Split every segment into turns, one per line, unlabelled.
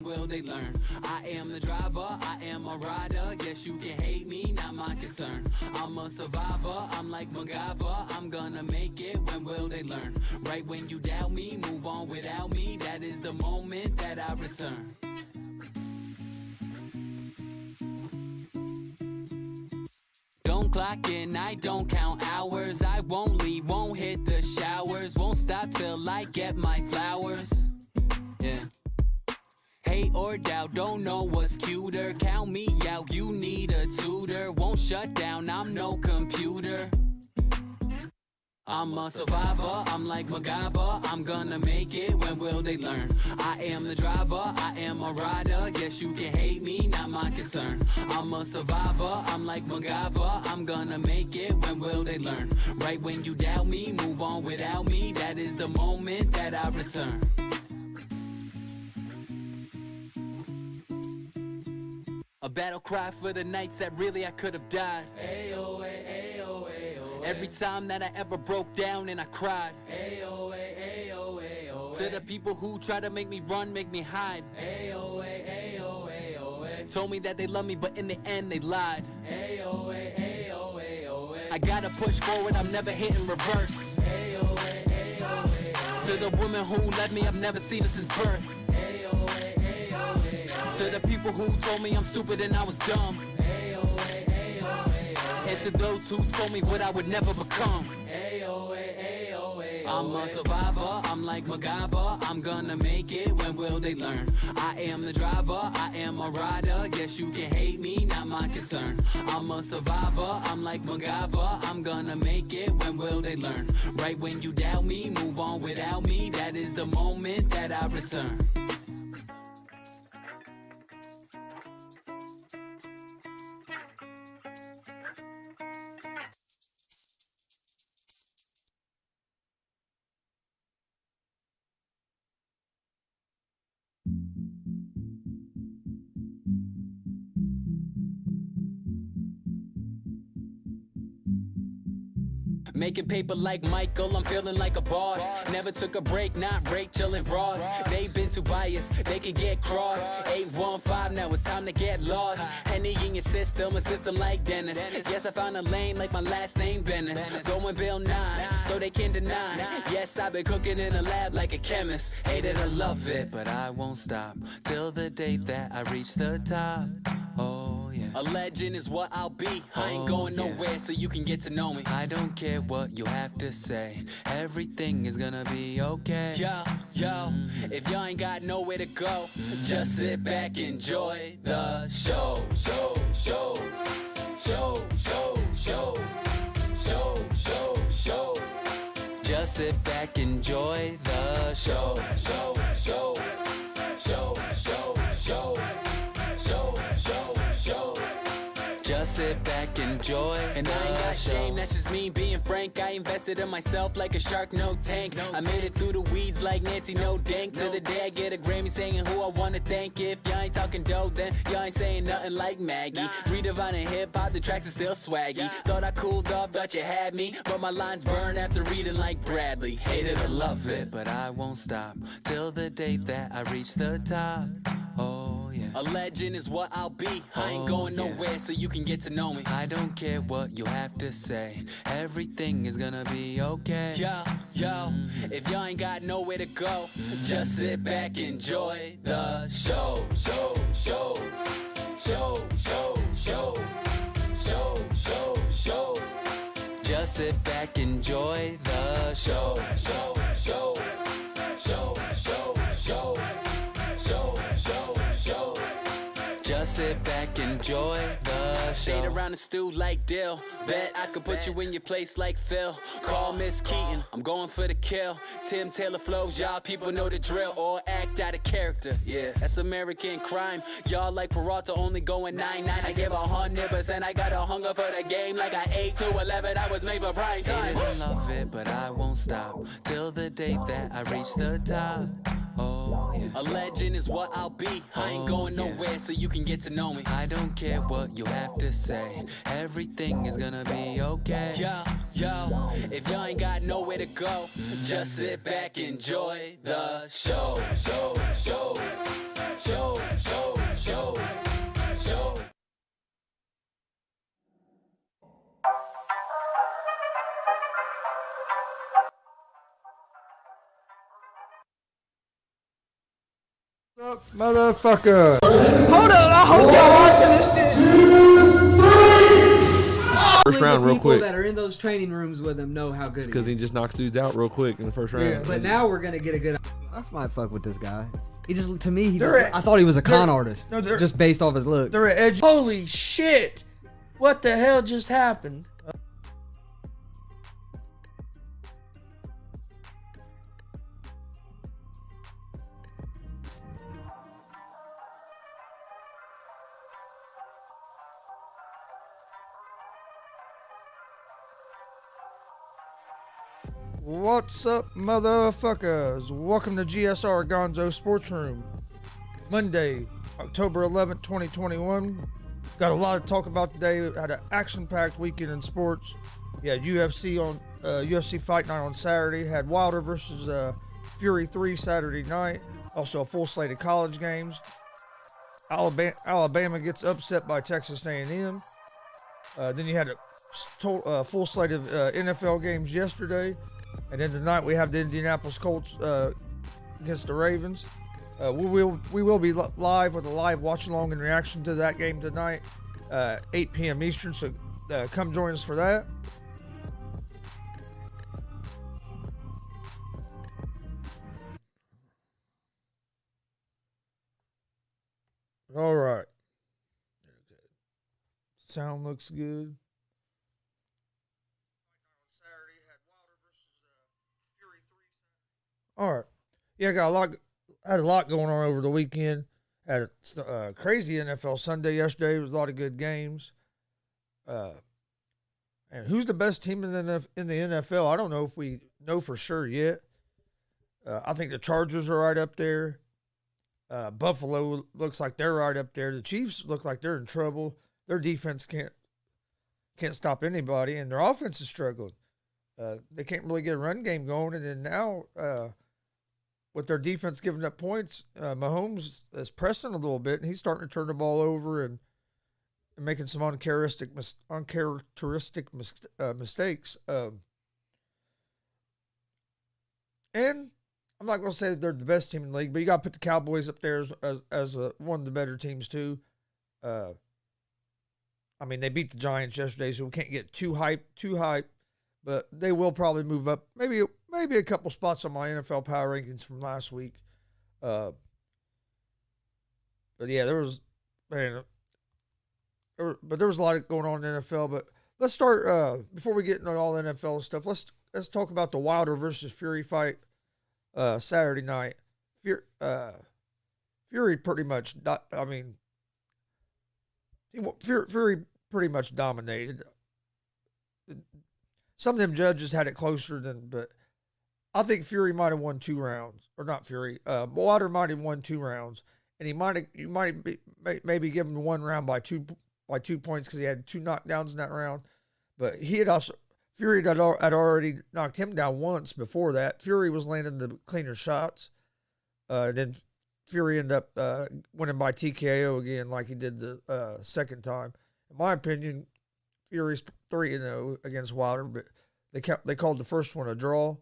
Will they learn? I am the driver, I am a rider. Guess you can hate me, not my concern. I'm a survivor, I'm like MacGyver. I'm gonna make it, when will they learn? Right when you doubt me, move on without me. That is the moment that I return. Don't clock in, I don't count hours. I won't leave, won't hit the showers. Won't stop till I get my flowers. Yeah. Hate or doubt, don't know what's cuter. Count me out, you need a tutor. Won't shut down, I'm no computer. I'm a survivor, I'm like MacGyver. I'm gonna make it, when will they learn? I am the driver, I am a rider. Guess you can hate me, not my concern. I'm a survivor, I'm like MacGyver. I'm gonna make it, when will they learn? Right when you doubt me, move on without me. That is the moment that I return. A battle cry for the nights that really I could have died. Ayo, ayo, ayo, every time that I ever broke down and I cried. Ayo, ayo, ayo, to the people who try to make me run, make me hide. Ayo, ayo, ayo, told me that they love me, but in the end they lied. Ayo, ayo, ayo, I gotta push forward, I'm never hitting reverse. Ayo, ayo, ayo, to the woman who left me, I've never seen her since birth. To the people who told me I'm stupid and I was dumb. Ayo, ayo, ayo, and to those who told me what I would never become. Ayo, ayo, ayo, I'm a survivor, I'm like MacGyver. I'm gonna make it, when will they learn? I am the driver, I am a rider. Guess you can hate me, not my concern. I'm a survivor, I'm like MacGyver. I'm gonna make it, when will they learn? Right when you doubt me, move on without me. That is the moment that I return. Making paper like Michael, I'm feeling like a boss. Never took a break, not Rachel and Ross. They've been too biased, they can get crossed. 815, now it's time to get lost. Henny in your system, a system like Dennis. Yes, I found a lane like my last name Bennis. Going Bill 9, so they can't deny. Yes, I've been cooking in a lab like a chemist. Hate it or love it, but I won't stop till the day that I reach the top. Oh yeah, a legend is what I'll be. I ain't going nowhere, so you can get to know me. I don't care what you have to say, everything is gonna be okay. Yo, yo, if y'all ain't got nowhere to go, just sit back, enjoy the show. Show, show, show, show, show, show, show, show. Just sit back, enjoy the show. Show, show, show, show, show, show, show, show. Just sit back, enjoy. And I ain't got shame, that's just me being frank. I invested in myself like a shark, no tank. I made it through the weeds like Nancy, no dank. To the day I get a Grammy saying who I wanna thank. If y'all ain't talking dope, then y'all ain't saying nothing like Maggie. Redefining hip-hop, the tracks are still swaggy. Thought I cooled off, thought you had me, but my lines burn after reading like Bradley. Hate it or love it, but I won't stop till the day that I reach the top. Oh yeah, a legend is what I'll be. I ain't going nowhere, so you can get to know me. I don't care what you have to say, everything is gonna be okay. Yo, yo, if y'all ain't got nowhere to go, just sit back, enjoy the show. Show, show, show, show, show, show, show, show. Just sit back, enjoy the show. Show, show, show, show, show, show, show, show. Just sit back, enjoy the show. Stayed around the stew like Dill. Bet I could put you in your place like Phil. Call Miss Keaton, I'm going for the kill. Tim Taylor flows, y'all people know the drill. Or act out of character, yeah, that's American crime. Y'all like Peralta only going 9-9. I give 100%, I got a hunger for the game. Like I 8 to 11, I was made for prime time. I love it, but I won't stop till the day that I reach the top. Oh yeah, a legend is what I'll be. I ain't going nowhere, so you can get to know me. I don't care what you have to say, everything is gonna be okay. Yo, yo, if y'all ain't got nowhere to go, just sit back, enjoy the show. Show, show,
Up, motherfucker.
Hold on, I hope y'all watching this shit.
First round, real quick.
People that are in those training rooms with him know how good
Because he just knocks dudes out real quick in the first round.
Yeah, but now we're gonna get a good. I might fuck with this guy. He just, to me, I thought he was a con artist.
No,
just based off his look.
They're at edge.
Holy shit! What the hell just happened?
What's up, motherfuckers? Welcome to GSR Gonzo'S Sports Room. Monday, October 11th, 2021. Got a lot to talk about today. Had an action-packed weekend in sports. Yeah, UFC on UFC Fight Night on Saturday. Had Wilder versus Fury 3 Saturday night. Also a full slate of college games. Alabama gets upset by Texas A&M. Then you had a full slate of NFL games yesterday. And then tonight we have the Indianapolis Colts against the Ravens. We will be live with a live watch along in reaction to that game tonight, 8 p.m. Eastern. So come join us for that. All right. Sound looks good. All right. Yeah, had a lot going on over the weekend. Had a crazy NFL Sunday yesterday. It was a lot of good games. And who's the best team in the NFL? I don't know if we know for sure yet. I think the Chargers are right up there. Buffalo looks like they're right up there. The Chiefs look like they're in trouble. Their defense can't stop anybody, and their offense is struggling. They can't really get a run game going, and then now with their defense giving up points, Mahomes is pressing a little bit, and he's starting to turn the ball over and making some uncharacteristic mistakes. And I'm not going to say they're the best team in the league, but you got to put the Cowboys up there as one of the better teams too. I mean, they beat the Giants yesterday, so we can't get too hyped, but they will probably move up maybe a couple spots on my NFL power rankings from last week. But yeah, there was a lot going on in the NFL. But let's start before we get into all the NFL stuff. Let's talk about the Wilder versus Fury fight Saturday night. Fury pretty much. Fury pretty much dominated. Some of them judges had it closer but I think Fury might have won 2 rounds, or not Fury. Wilder might have won 2 rounds, and you might maybe give him 1 round by 2 points because he had 2 knockdowns in that round. But Fury had already knocked him down once before that. Fury was landing the cleaner shots. Then Fury ended up winning by TKO again, like he did the second time. In my opinion, Fury's 3-0 against Wilder, but they called the first one a draw.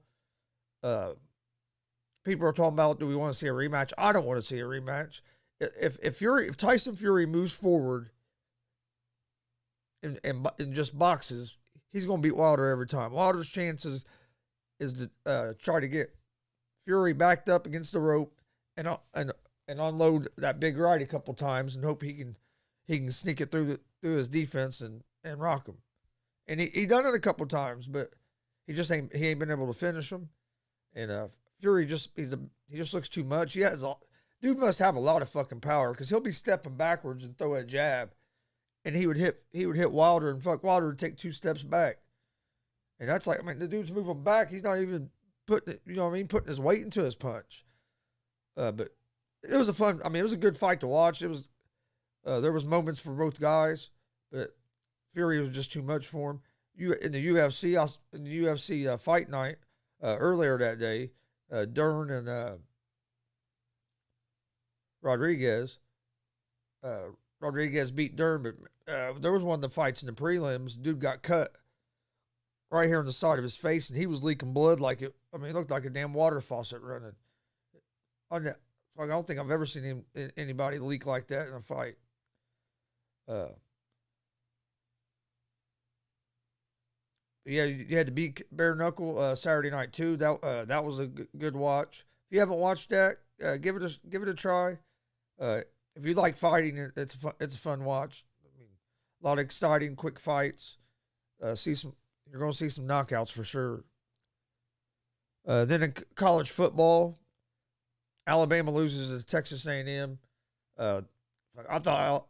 People are talking about, do we want to see a rematch? I don't want to see a rematch. If Tyson Fury moves forward and just boxes, he's going to beat Wilder every time. Wilder's chances is to try to get Fury backed up against the rope and unload that big right a couple times and hope he can sneak it through his defense and rock him. And he done it a couple times, but he ain't been able to finish him. And Fury he just looks too much. Dude must have a lot of fucking power because he'll be stepping backwards and throw a jab, and he would hit Wilder, and Wilder would take 2 steps back. And that's like, I mean, the dude's moving back. He's not even putting his weight into his punch. But it was it was a good fight to watch. It was there was moments for both guys, but Fury was just too much for him. In the UFC fight night earlier that day, Dern and Rodriguez. Rodriguez beat Durham, but there was one of the fights in the prelims. Dude got cut right here on the side of his face, and he was leaking blood like it. I mean, it looked like a damn water faucet running. I don't think I've ever seen anybody leak like that in a fight. Yeah, you had to beat bare knuckle Saturday night too. That was a good watch. If you haven't watched that, give it a try. If you like fighting, it's a fun watch. I mean, a lot of exciting, quick fights. You're going to see some knockouts for sure. Then in college football, Alabama loses to Texas A&M. I thought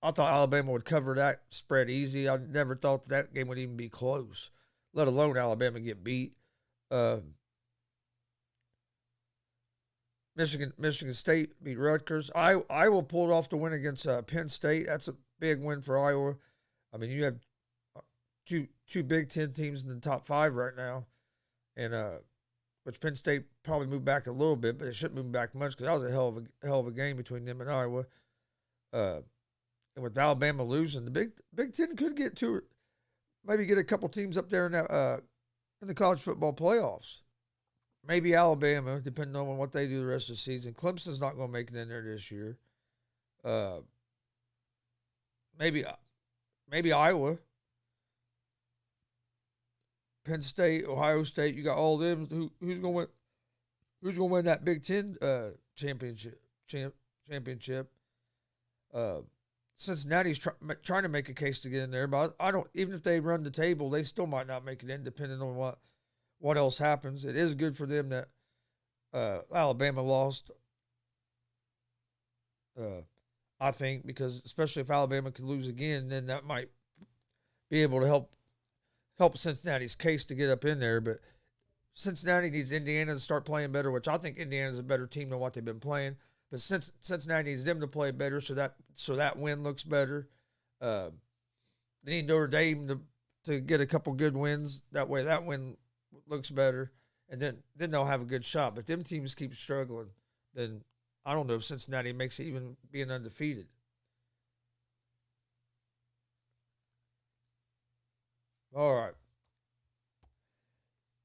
Alabama would cover that spread easy. I never thought that game would even be close, let alone Alabama get beat. Michigan State beat Rutgers. Iowa pulled off the win against Penn State. That's a big win for Iowa. I mean, you have two Big Ten teams in the top 5 right now, and which Penn State probably moved back a little bit, but it shouldn't move back much because that was a hell of a game between them and Iowa. And with Alabama losing, the Big Ten could get maybe get a couple teams up there in the college football playoffs. Maybe Alabama, depending on what they do the rest of the season. Clemson's not going to make it in there this year. Maybe Iowa, Penn State, Ohio State. You got all of them. Who's going to win? Who's going to win that Big Ten championship? Cincinnati's trying to make a case to get in there, but I don't. Even if they run the table, they still might not make it in, depending on what else happens. It is good for them that Alabama lost. I think, because especially if Alabama could lose again, then that might be able to help Cincinnati's case to get up in there. But Cincinnati needs Indiana to start playing better, which I think Indiana's a better team than what they've been playing. But Cincinnati needs them to play better, so that win looks better. They need Notre Dame to get a couple good wins. That way, that win looks better, and then they'll have a good shot. But them teams keep struggling, then I don't know if Cincinnati makes it even being undefeated. All right.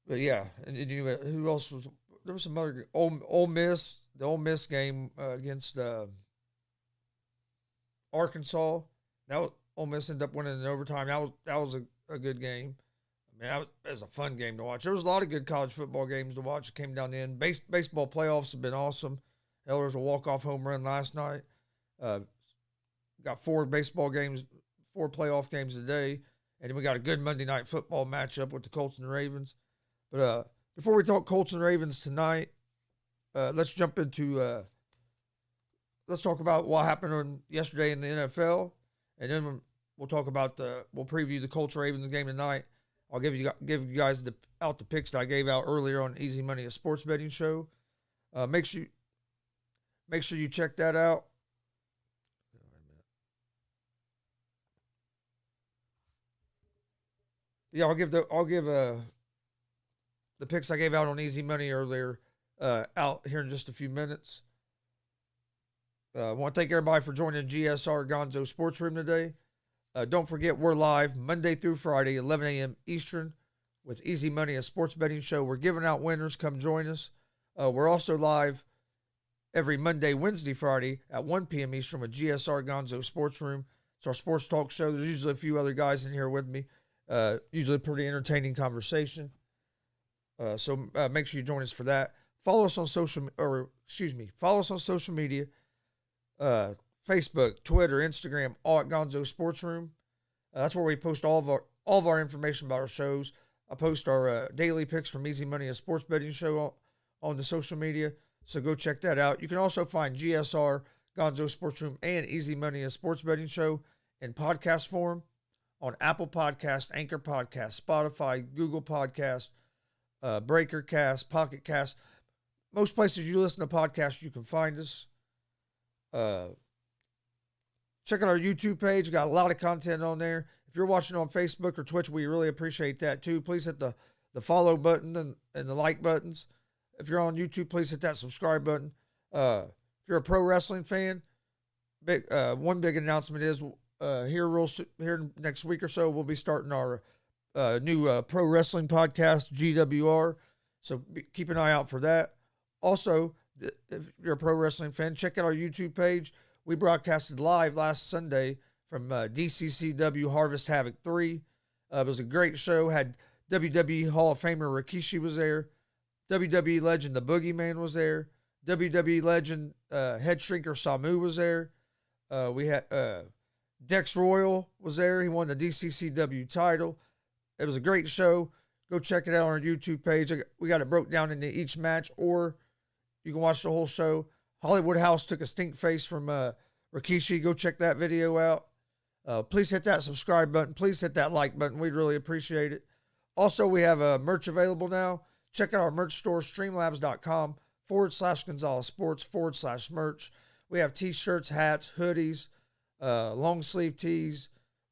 But yeah, and who else was there? Was some other Ole Miss, the Ole Miss game against Arkansas. Ole Miss ended up winning in overtime. That was a good game. I mean, that was a fun game to watch. There was a lot of good college football games to watch. It came down to the end. Baseball playoffs have been awesome. Hell, there was a walk-off home run last night. Got 4 baseball games, 4 playoff games today. And then we got a good Monday night football matchup with the Colts and the Ravens. But before we talk Colts and Ravens tonight, let's jump into let's talk about what happened yesterday in the NFL. And then we'll talk about we'll preview the Colts Ravens game tonight. I'll give you guys the picks that I gave out earlier on Easy Money, a sports betting show. Make sure you check that out. Yeah, I'll give the picks I gave out on Easy Money earlier out here in just a few minutes. I want to thank everybody for joining GSR Gonzo Sports Room today. Don't forget, we're live Monday through Friday, 11 a.m. Eastern, with Easy Money, a sports betting show. We're giving out winners. Come join us. We're also live every Monday, Wednesday, Friday at 1 p.m. Eastern with GSR Gonzo Sports Room. It's our sports talk show. There's usually a few other guys in here with me. Usually a pretty entertaining conversation. So make sure you join us for that. Follow us on social media. Facebook, Twitter, Instagram, all at Gonzo Sports Room. That's where we post all of our information about our shows. I post our daily picks from Easy Money, a sports betting show, on the social media. So go check that out. You can also find GSR, Gonzo Sports Room, and Easy Money, a sports betting show in podcast form on Apple Podcast, Anchor Podcast, Spotify, Google Podcast, Breaker Cast, Pocket Cast. Most places you listen to podcasts, you can find us. Check out our YouTube page. Got a lot of content on there. If you're watching on Facebook or Twitch, we really appreciate that too. Please hit the follow button and the like buttons. If you're on YouTube, please hit that subscribe button. If if you're a pro wrestling fan, one big announcement is here next week or so we'll be starting our new pro wrestling podcast, GWR. So keep an eye out for that. Also, if you're a pro wrestling fan, check out our YouTube page. We broadcasted live last Sunday from DCCW Harvest Havoc 3. It was a great show. Had WWE Hall of Famer Rikishi was there. WWE legend The Boogeyman was there. WWE legend Head Shrinker Samu was there. We had Dex Royal was there. He won the DCCW title. It was a great show. Go check it out on our YouTube page. We got it broke down into each match, or you can watch the whole show. Hollywood House took a stink face from Rikishi. Go check that video out. Please hit that subscribe button. Please hit that like button. We'd really appreciate it. Also, we have merch available now. Check out our merch store, streamlabs.com/Gonzo'S Sports/merch. We have t-shirts, hats, hoodies, long sleeve tees.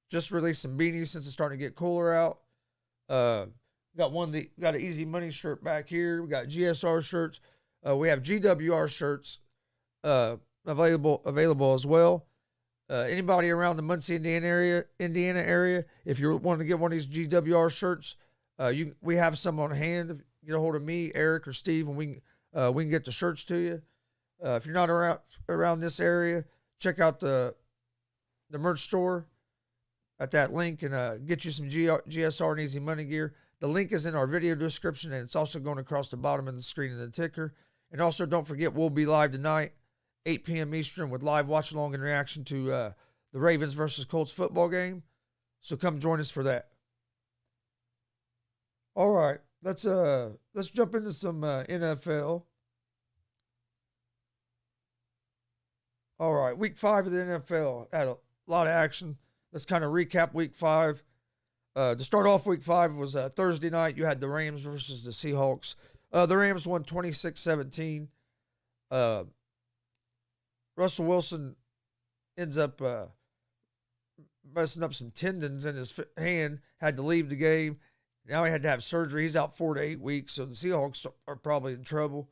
Just released some beanies since it's starting to get cooler out. Got an Easy Money shirt back here. We got GSR shirts. We have GWR shirts available as well. Anybody around the Muncie, Indiana area, if you're wanting to get one of these GWR shirts, we have some on hand. Get a hold of me, Eric, or Steve, and we can get the shirts to you. If you're not around this area, check out the merch store at that link and get you some GSR and Easy Money gear. The link is in our video description, and it's also going across the bottom of the screen in the ticker. And also, don't forget, we'll be live tonight, 8 p.m. Eastern, with live watch-along and reaction to the Ravens versus Colts football game. So come join us for that. All right, let's jump into some NFL. All right, Week 5 of the NFL had a lot of action. Let's kind of recap Week 5. To start off Week 5 was Thursday night. You had the Rams versus the Seahawks. The Rams won 26-17. Russell Wilson ends up messing up some tendons in his hand, had to leave the game. Now he had to have surgery. He's out 4 to 8 weeks, so the Seahawks are probably in trouble.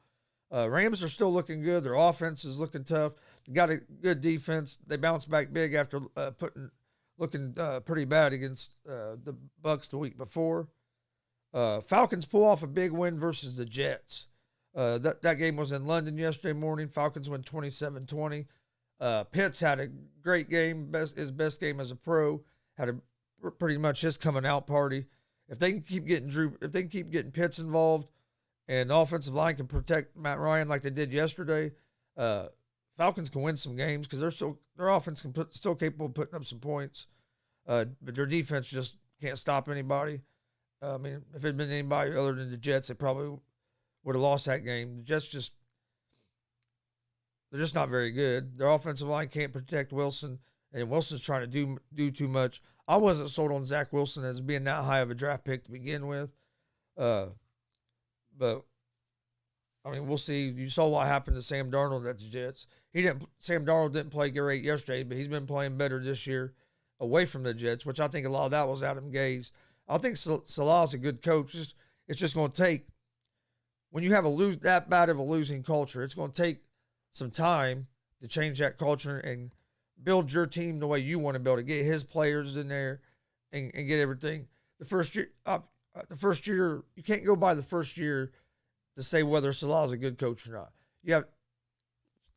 Rams are still looking good. Their offense is looking tough. They got a good defense. They bounced back big after looking pretty bad against the Bucs the week before. Falcons pull off a big win versus the Jets. That game was in London yesterday morning. Falcons win 27-20. Pitts had a great game, his best game as a pro. Had pretty much his coming out party. If they can keep getting Pitts involved, and the offensive line can protect Matt Ryan like they did yesterday, Falcons can win some games because their offense still capable of putting up some points, but their defense just can't stop anybody. I mean, if it had been anybody other than the Jets, they probably would have lost that game. The Jets they're just not very good. Their offensive line can't protect Wilson, and Wilson's trying to do too much. I wasn't sold on Zach Wilson as being that high of a draft pick to begin with, but I mean, we'll see. You saw what happened to Sam Darnold at the Jets. Sam Darnold didn't play great yesterday, but he's been playing better this year away from the Jets, which I think a lot of that was Adam Gase. I think Salah's a good coach. It's just going to take, when you have that bad of a losing culture, it's going to take some time to change that culture and build your team the way you want to build it. Get his players in there and get everything. The first year, you can't go by the first year to say whether Salah's a good coach or not. You have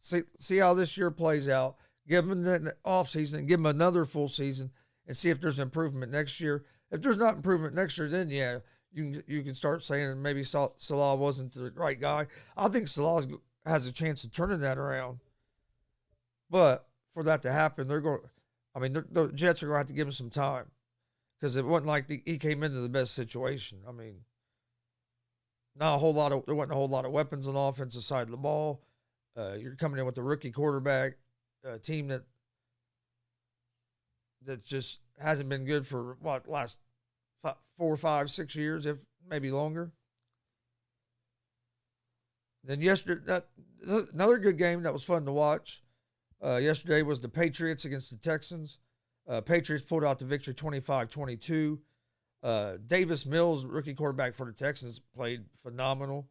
see how this year plays out. Give him the offseason and give him another full season and see if there's improvement next year. If there's not improvement next year, then yeah, you can start saying maybe Salah wasn't the right guy. I think Salah has a chance of turning that around. But for that to happen, the Jets are going to have to give him some time because it wasn't like he came into the best situation. I mean, there wasn't a whole lot of weapons on the offensive side of the ball. You're coming in with a rookie quarterback, a team that just hasn't been good for last 4, 5, 6 years, if maybe longer. Then yesterday, another good game that was fun to watch. Yesterday was the Patriots against the Texans. Patriots pulled out the victory 25-22. Davis Mills, rookie quarterback for the Texans, played phenomenal.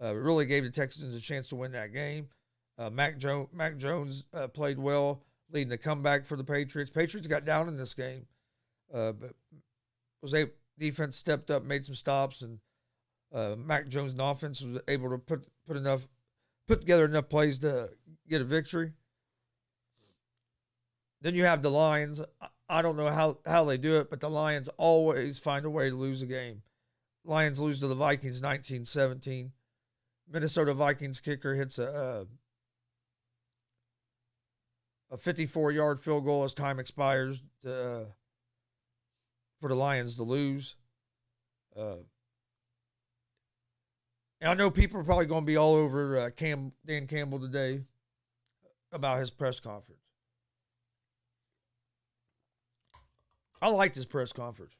Really gave the Texans a chance to win that game. Mac Jones played well, leading the comeback for the Patriots. Patriots got down in this game, but defense stepped up, made some stops, and Mac Jones' offense was able to put together enough plays to get a victory. Then you have the Lions. I don't know how they do it, but the Lions always find a way to lose a game. Lions lose to the Vikings 19-17. Minnesota Vikings kicker hits a 54-yard field goal as time expires for the Lions to lose. And I know people are probably going to be all over Dan Campbell today about his press conference. I liked his press conference.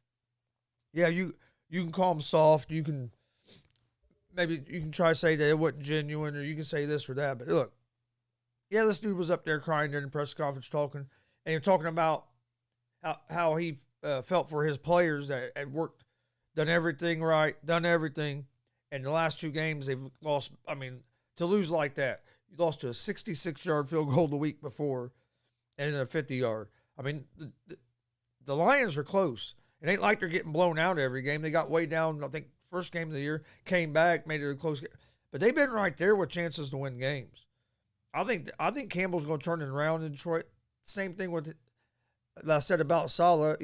Yeah, you can call him soft. You can try to say that it wasn't genuine, or you can say this or that. But look, yeah, this dude was up there crying during the press conference talking, and you're talking about how he felt for his players that had worked, done everything right, done everything. And the last two games they've lost. I mean, to lose like that, you lost to a 66-yard field goal the week before, and then a 50-yard. I mean, the Lions are close. It ain't like they're getting blown out every game. They got way down, I think, first game of the year, came back, made it a close game. But they've been right there with chances to win games. I think Campbell's going to turn it around in Detroit. Same thing with that I said about Saleh.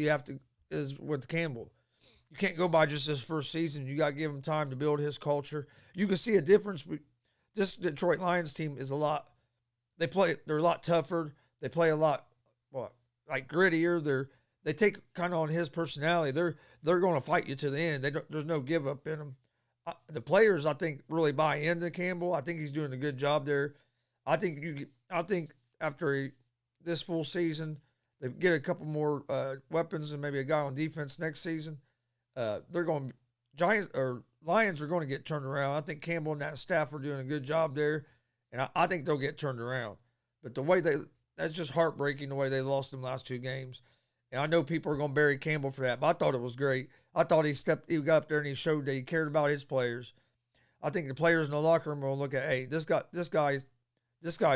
Is with Campbell. You can't go by just his first season. You got to give him time to build his culture. You can see a difference. This Detroit Lions team is they're a lot tougher. They play a lot like grittier. They take kind of on his personality. They're going to fight you to the end. There's no give up in them. The players, I think, really buy into Campbell. I think he's doing a good job there. I think after this full season, they get a couple more weapons and maybe a guy on defense next season. Lions are going to get turned around. I think Campbell and that staff are doing a good job there, and I think they'll get turned around. But that's just heartbreaking the way they lost them last two games. And I know people are going to bury Campbell for that, but I thought it was great. I thought he got up there and he showed that he cared about his players. I think the players in the locker room will look at, hey, this guy's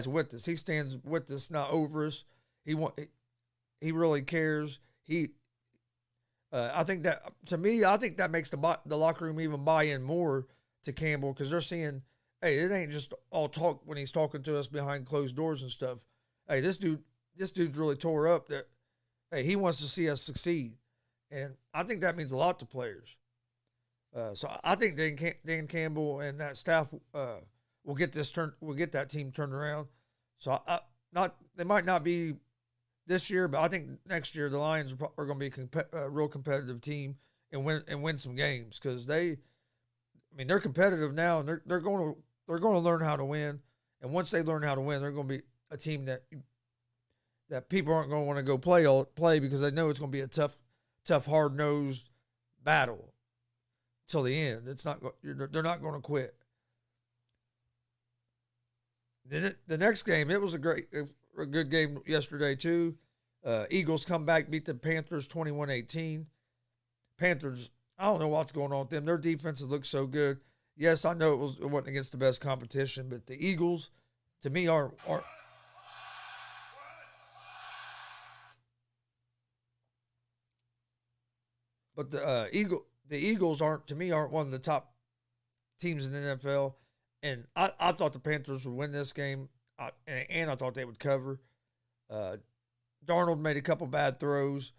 with us. He stands with us, not over us. He really cares. I think that makes the locker room even buy in more to Campbell, because they're seeing, hey, it ain't just all talk when he's talking to us behind closed doors and stuff. Hey, this dude's really tore up. That, hey, he wants to see us succeed, and I think that means a lot to players. So I think Dan Campbell and that staff will get that team turned around. So they might not be this year, but I think next year the Lions are going to be a real competitive team and win some games, because they're competitive now, and they're going to learn how to win. And once they learn how to win, they're going to be a team that people aren't going to want to go play because they know it's going to be a tough, hard-nosed battle till the end. They're not going to quit. Then the next game, it was a good game yesterday too. Eagles come back, beat the Panthers 21-18. Panthers, I don't know what's going on with them. Their defenses look so good. Yes, I know it wasn't against the best competition, but the Eagles, to me, aren't. But the Eagles aren't one of the top teams in the NFL, and I thought the Panthers would win this game, and I thought they would cover. Darnold made a couple bad throws,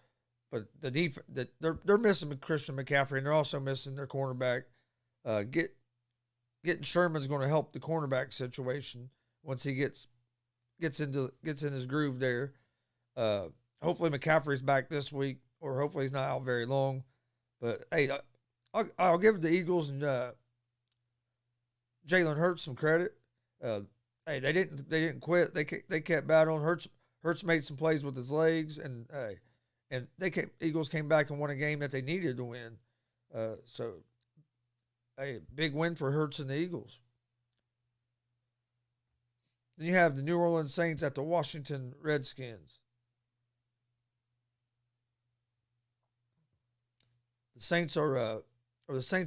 but they're missing Christian McCaffrey, and they're also missing their cornerback. Getting Sherman's going to help the cornerback situation once he gets in his groove there. Hopefully McCaffrey's back this week, or hopefully he's not out very long. But hey, I'll give the Eagles and Jalen Hurts some credit. Hey, they didn't quit. They kept battling. Hurts made some plays with his legs, and Eagles came back and won a game that they needed to win. So, hey, big win for Hurts and the Eagles. Then you have the New Orleans Saints at the Washington Redskins. The Saints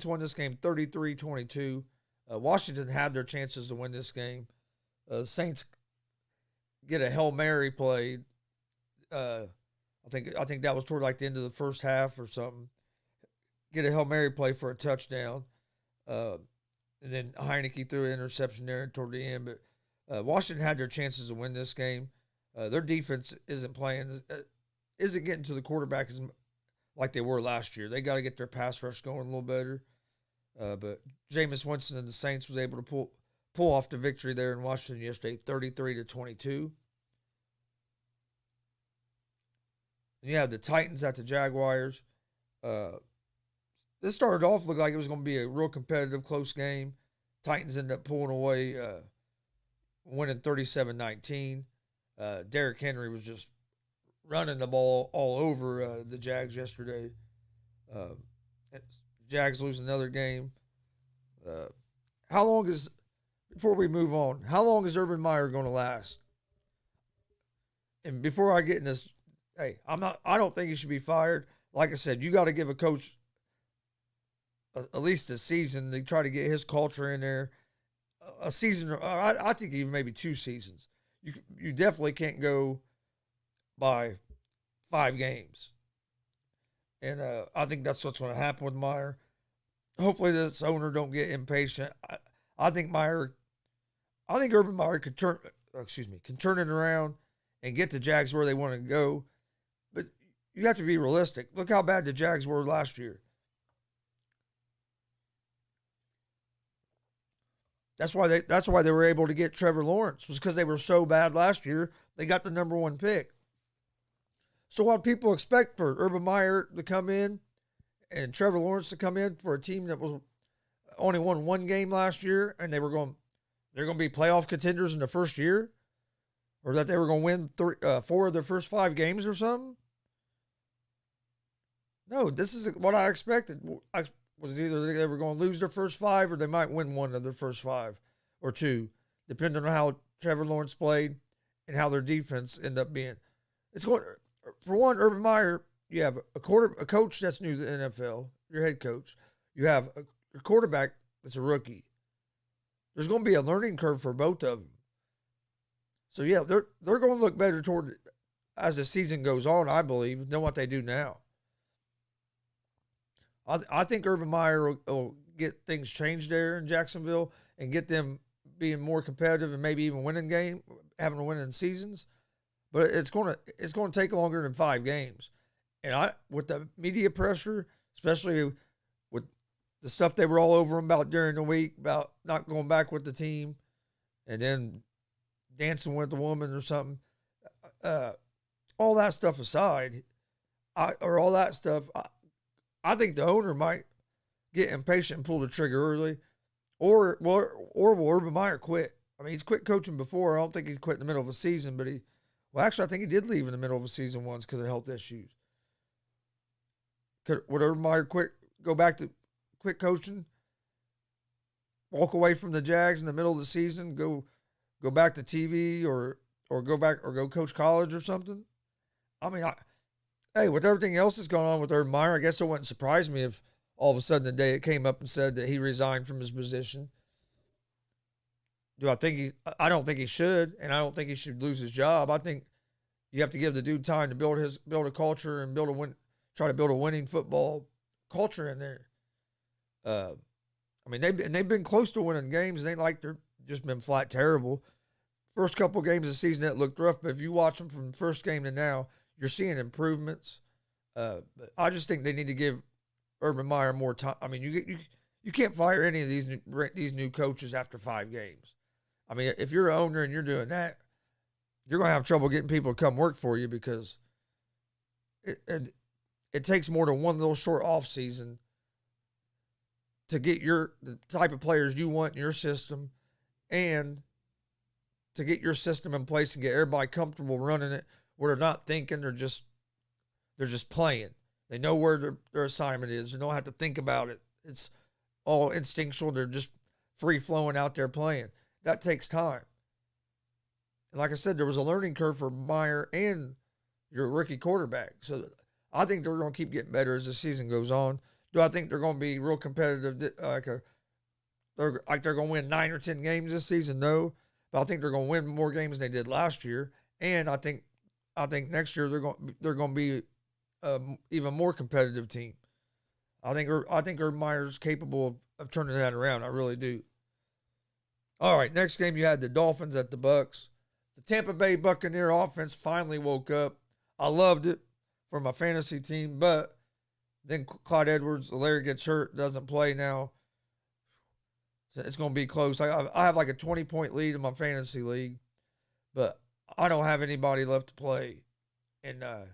won this game 33-22. Washington had their chances to win this game. Saints get a Hail Mary play. I think that was toward like the end of the first half or something. Get a Hail Mary play for a touchdown. And then Heineke threw an interception there toward the end. But Washington had their chances to win this game. Their defense isn't playing, isn't getting to the quarterback like they were last year. They got to get their pass rush going a little better. But Jameis Winston and the Saints was able to pull off the victory there in Washington yesterday, 33-22. And you have the Titans at the Jaguars. This started off looked like it was going to be a real competitive, close game. Titans ended up pulling away, winning 37-19. Derrick Henry was just running the ball all over the Jags yesterday. Jags lose another game. Before we move on, how long is Urban Meyer going to last? And before I get in this, I don't think he should be fired. Like I said, you got to give a coach at least a season to try to get his culture in there. A season, I think even maybe 2 seasons. You definitely can't go by 5 games. And I think that's what's going to happen with Meyer. Hopefully this owner don't get impatient. I think Urban Meyer can turn it around and get the Jags where they want to go. But you have to be realistic. Look how bad the Jags were last year. That's why they were able to get Trevor Lawrence, was because they were so bad last year. They got the number 1 pick. So what people expect for Urban Meyer to come in and Trevor Lawrence to come in for a team that was only won 1 game last year, and they're going to be playoff contenders in the first year, or that they were going to win 4 of their first 5 games or something? No, this is what I expected. Was either they were going to lose their first 5 or they might win 1 of their first 5 or 2, depending on how Trevor Lawrence played and how their defense ended up being. It's going for one, Urban Meyer. You have a coach that's new to the NFL, your head coach. You have a quarterback that's a rookie. There's going to be a learning curve for both of them. So yeah, they're going to look better as the season goes on, I believe, than what they do now. I think Urban Meyer will get things changed there in Jacksonville and get them being more competitive and maybe even having winning seasons. But it's going to take longer than 5 games. And with the media pressure, especially with the stuff they were all over him about during the week, about not going back with the team and then dancing with the woman or something, all that stuff aside, I think the owner might get impatient and pull the trigger early, or will Urban Meyer quit? I mean, he's quit coaching before. I don't think he's quit in the middle of a season, but actually, I think he did leave in the middle of a season once because of health issues. Would Urban Meyer go back to quit coaching, walk away from the Jags in the middle of the season, go back to TV or go coach college or something? I mean, with everything else that's going on with Urban Meyer, I guess it wouldn't surprise me if all of a sudden the day it came up and said that he resigned from his position. I don't think he should, and I don't think he should lose his job. I think you have to give the dude time to build a culture and try to build a winning football culture in there. I mean, they've been close to winning games. It ain't like they're just been flat terrible. First couple games of the season that looked rough, but if you watch them from the first game to now, you're seeing improvements. But I just think they need to give Urban Meyer more time. I mean, you can't fire any of these new coaches after 5 games. I mean, if you're an owner and you're doing that, you're going to have trouble getting people to come work for you because it takes more than one little short off season to get the type of players you want in your system and to get your system in place and get everybody comfortable running it where they're not thinking, they're just playing. They know where their assignment is. They don't have to think about it. It's all instinctual. They're just free-flowing out there playing. That takes time. And like I said, there was a learning curve for Meyer and your rookie quarterback. So I think they're going to keep getting better as the season goes on. Do I think they're going to be real competitive, they're going to win 9 or 10 games this season? No. but I think they're going to win more games than they did last year. And I think next year they're going to be even more competitive team. I think Urban Meyer's capable of turning that around. I really do. All right, next game you had the Dolphins at the Bucks. The Tampa Bay Buccaneer offense finally woke up. I loved it for my fantasy team, but then Clyde Edwards-Helaire gets hurt, doesn't play now. So it's going to be close. I have like a 20-point lead in my fantasy league, but I don't have anybody left to play. And the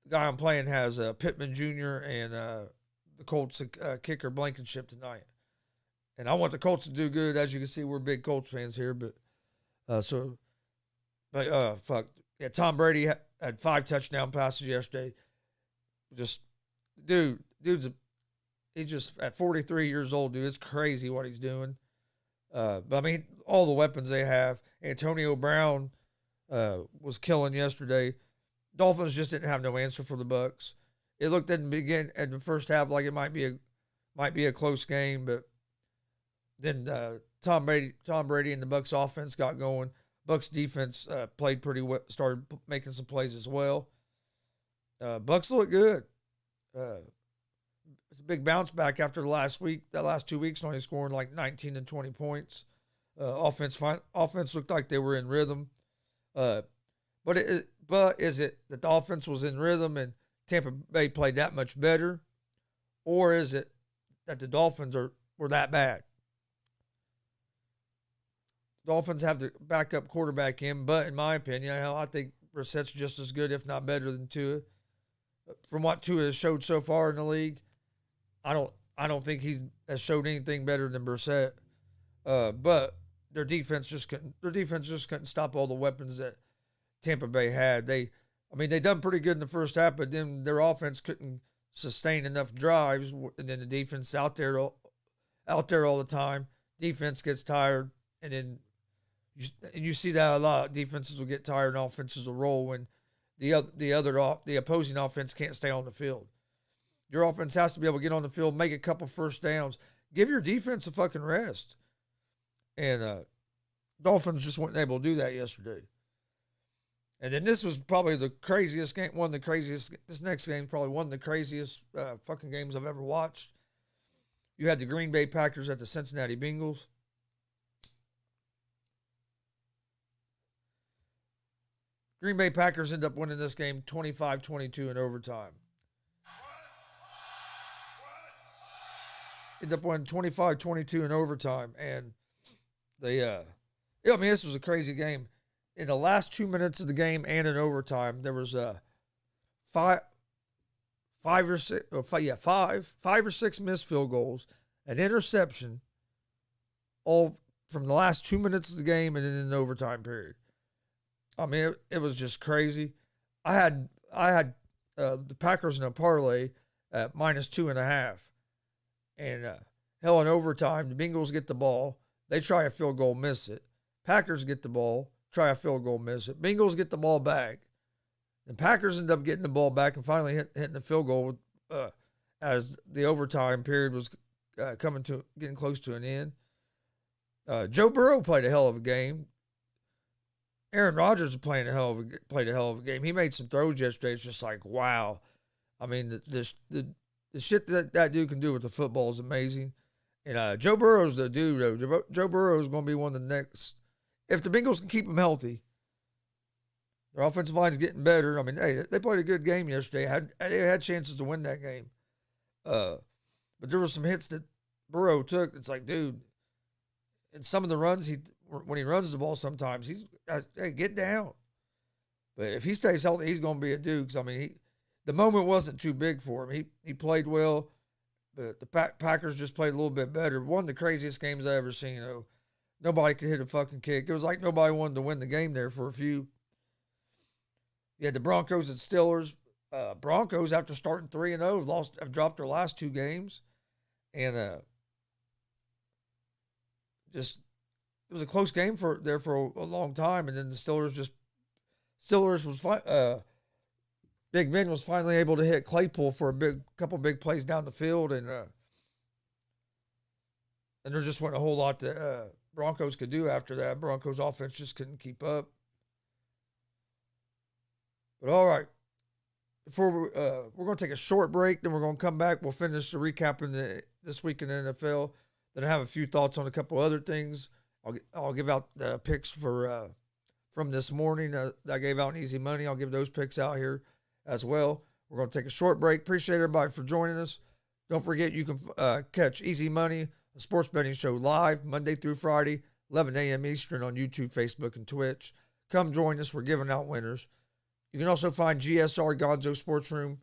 guy I'm playing has Pittman Jr. and the Colts kicker Blankenship tonight. And I want the Colts to do good. As you can see, we're big Colts fans here. But fuck. Yeah, Tom Brady had 5 touchdown passes yesterday. Just, he's just at 43 years old, dude. It's crazy what he's doing. But I mean, all the weapons they have. Antonio Brown was killing yesterday. Dolphins just didn't have no answer for the Bucks. It looked at the first half like it might be a close game, but then Tom Brady and the Bucks offense got going. Bucks defense played pretty well, started making some plays as well. Bucks look good. It's a big bounce back after the last 2 weeks, only scoring like 19 and 20 points. Offense looked like they were in rhythm. But is it that the offense was in rhythm and Tampa Bay played that much better? Or is it that the Dolphins were that bad? Dolphins have the backup quarterback in, but in my opinion, I think Brissett's just as good, if not better, than Tua. From what Tua has showed so far in the league, I don't think he has showed anything better than Brissett. But their defense just couldn't stop all the weapons that Tampa Bay had. They done pretty good in the first half, but then their offense couldn't sustain enough drives, and then the defense out there all the time. Defense gets tired, and then you see that a lot. Defenses will get tired and offenses will roll when the opposing offense can't stay on the field. Your offense has to be able to get on the field, make a couple first downs, give your defense a fucking rest. And Dolphins just weren't able to do that yesterday. And then this was probably the craziest game. This next game is probably one of the craziest fucking games I've ever watched. You had the Green Bay Packers at the Cincinnati Bengals. Green Bay Packers end up winning this game 25-22 in overtime. End up winning 25-22 in overtime. And this was a crazy game. In the last 2 minutes of the game and in overtime, there was five or six missed field goals, an interception, all from the last 2 minutes of the game and then in the overtime period. I mean, it was just crazy. I had the Packers in a parlay at -2.5, and hell, in overtime, the Bengals get the ball. They try a field goal, miss it. Packers get the ball, try a field goal, miss it. Bengals get the ball back, and Packers end up getting the ball back and finally hitting the field goal as the overtime period was getting close to an end. Joe Burrow played a hell of a game. Aaron Rodgers played a hell of a game. He made some throws yesterday. It's just like, wow. I mean, the shit that dude can do with the football is amazing. And Joe Burrow's the dude, though. Joe Burrow is going to be one of the next. If the Bengals can keep him healthy, their offensive line's getting better. I mean, hey, they played a good game yesterday. They had chances to win that game. But there were some hits that Burrow took. It's like, dude, and some of the runs when he runs the ball, sometimes hey, get down. But if he stays healthy, he's going to be a dude. 'Cause I mean, the moment wasn't too big for him. He played well, but the Packers just played a little bit better. One of the craziest games I ever seen. Though, nobody could hit a fucking kick. It was like nobody wanted to win the game there for a few. You had the Broncos and Steelers. Broncos, after starting 3-0, have dropped their last 2 games, and just. It was a close game for a long time, and then the Steelers was fine. Big Ben was finally able to hit Claypool for a couple big plays down the field, and there just wasn't a whole lot Broncos could do after that. Broncos offense just couldn't keep up. But all right, before we're going to take a short break, then we're going to come back. We'll finish the recap in this week in the NFL. Then I have a few thoughts on a couple other things. I'll give out the picks for from this morning that I gave out in Easy Money. I'll give those picks out here as well. We're going to take a short break. Appreciate everybody for joining us. Don't forget you can catch Easy Money, a sports betting show, live Monday through Friday, 11 a.m. Eastern on YouTube, Facebook, and Twitch. Come join us. We're giving out winners. You can also find GSR Gonzo'S Sports Room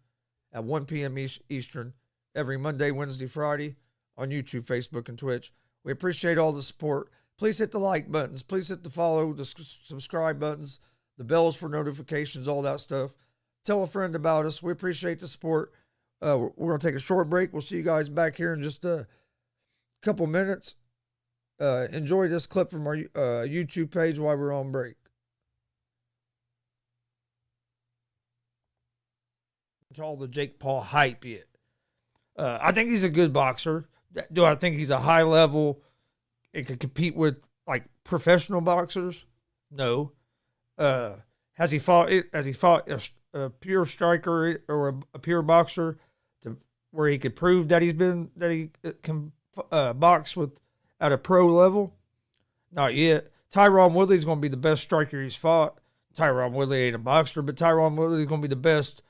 at 1 p.m. Eastern every Monday, Wednesday, Friday on YouTube, Facebook, and Twitch. We appreciate all the support. Please hit the like buttons. Please hit the follow, the subscribe buttons, the bells for notifications, all that stuff. Tell a friend about us. We appreciate the support. We're going to take a short break. We'll see you guys back here in just a couple minutes. Enjoy this clip from our YouTube page while we're on break. To all the Jake Paul hype yet. I think he's a good boxer. Do I think he's a high level and can compete with like professional boxers? No. Has he fought a pure striker or a pure boxer to where he could prove that he can box at a pro level? Not yet. Tyron Woodley's going to be the best striker he's fought. Tyron Woodley ain't a boxer, but Tyron Woodley's going to be the best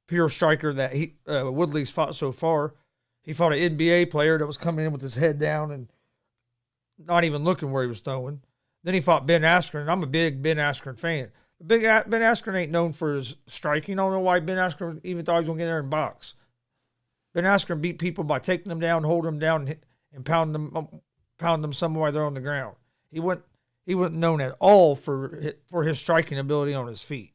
pure striker that Woodley's fought so far. He fought an NBA player that was coming in with his head down and not even looking where he was throwing. Then he fought Ben Askren, and I'm a big Ben Askren fan. Ben Askren ain't known for his striking. I don't know why Ben Askren even thought he was going to get in there and box. Ben Askren beat people by taking them down, holding them down, and pound them somewhere they're on the ground. He wasn't known at all for his striking ability on his feet.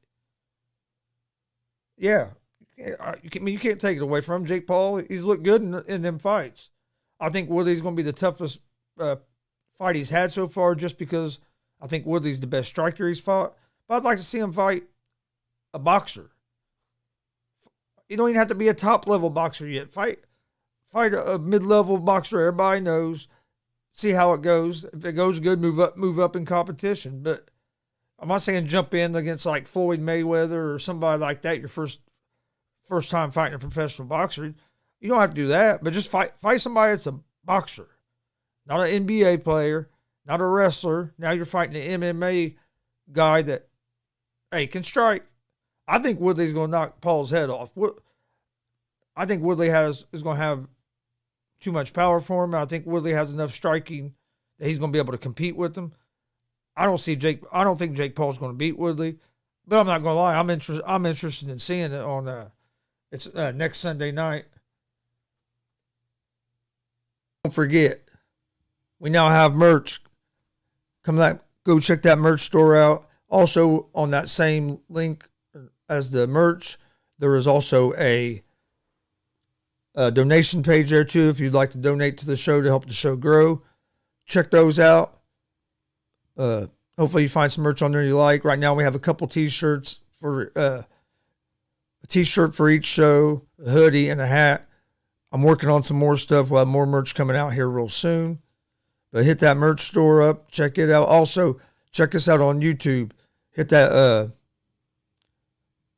Yeah. You can't take it away from him. Jake Paul, he's looked good in them fights. I think Woodley's going to be the toughest fight he's had so far just because I think Woodley's the best striker he's fought. But I'd like to see him fight a boxer. You don't even have to be a top-level boxer yet. Fight a mid-level boxer everybody knows. See how it goes. If it goes good, move up in competition. But I'm not saying jump in against like Floyd Mayweather or somebody like that your first time fighting a professional boxer. You don't have to do that, but just fight somebody that's a boxer, not an NBA player, not a wrestler. Now you're fighting an MMA guy that, hey, can strike. I think Woodley's going to knock Paul's head off. I think Woodley is going to have too much power for him. I think Woodley has enough striking that he's going to be able to compete with him. I don't think Jake Paul's going to beat Woodley, but I'm not going to lie. I'm interested in seeing it on. It's next Sunday night. Don't forget, we now have merch. Go check that merch store out. Also, on that same link as the merch, there is also a donation page there too. If you'd like to donate to the show to help the show grow, check those out. Hopefully, you find some merch on there you like. Right now, we have a couple T-shirts for a T-shirt for each show, a hoodie, and a hat. I'm working on some more stuff. We'll have more merch coming out here real soon. But hit that merch store up. Check it out. Also, check us out on YouTube. Hit that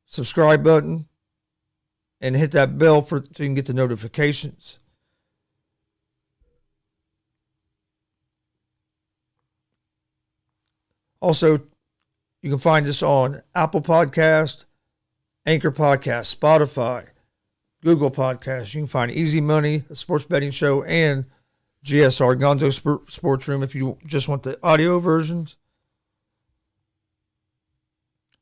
subscribe button and hit that bell so you can get the notifications. Also, you can find us on Apple Podcast, Anchor Podcast, Spotify, Google Podcasts. You can find Easy Money, a sports betting show, and GSR, Gonzo'S Sports Room, if you just want the audio versions.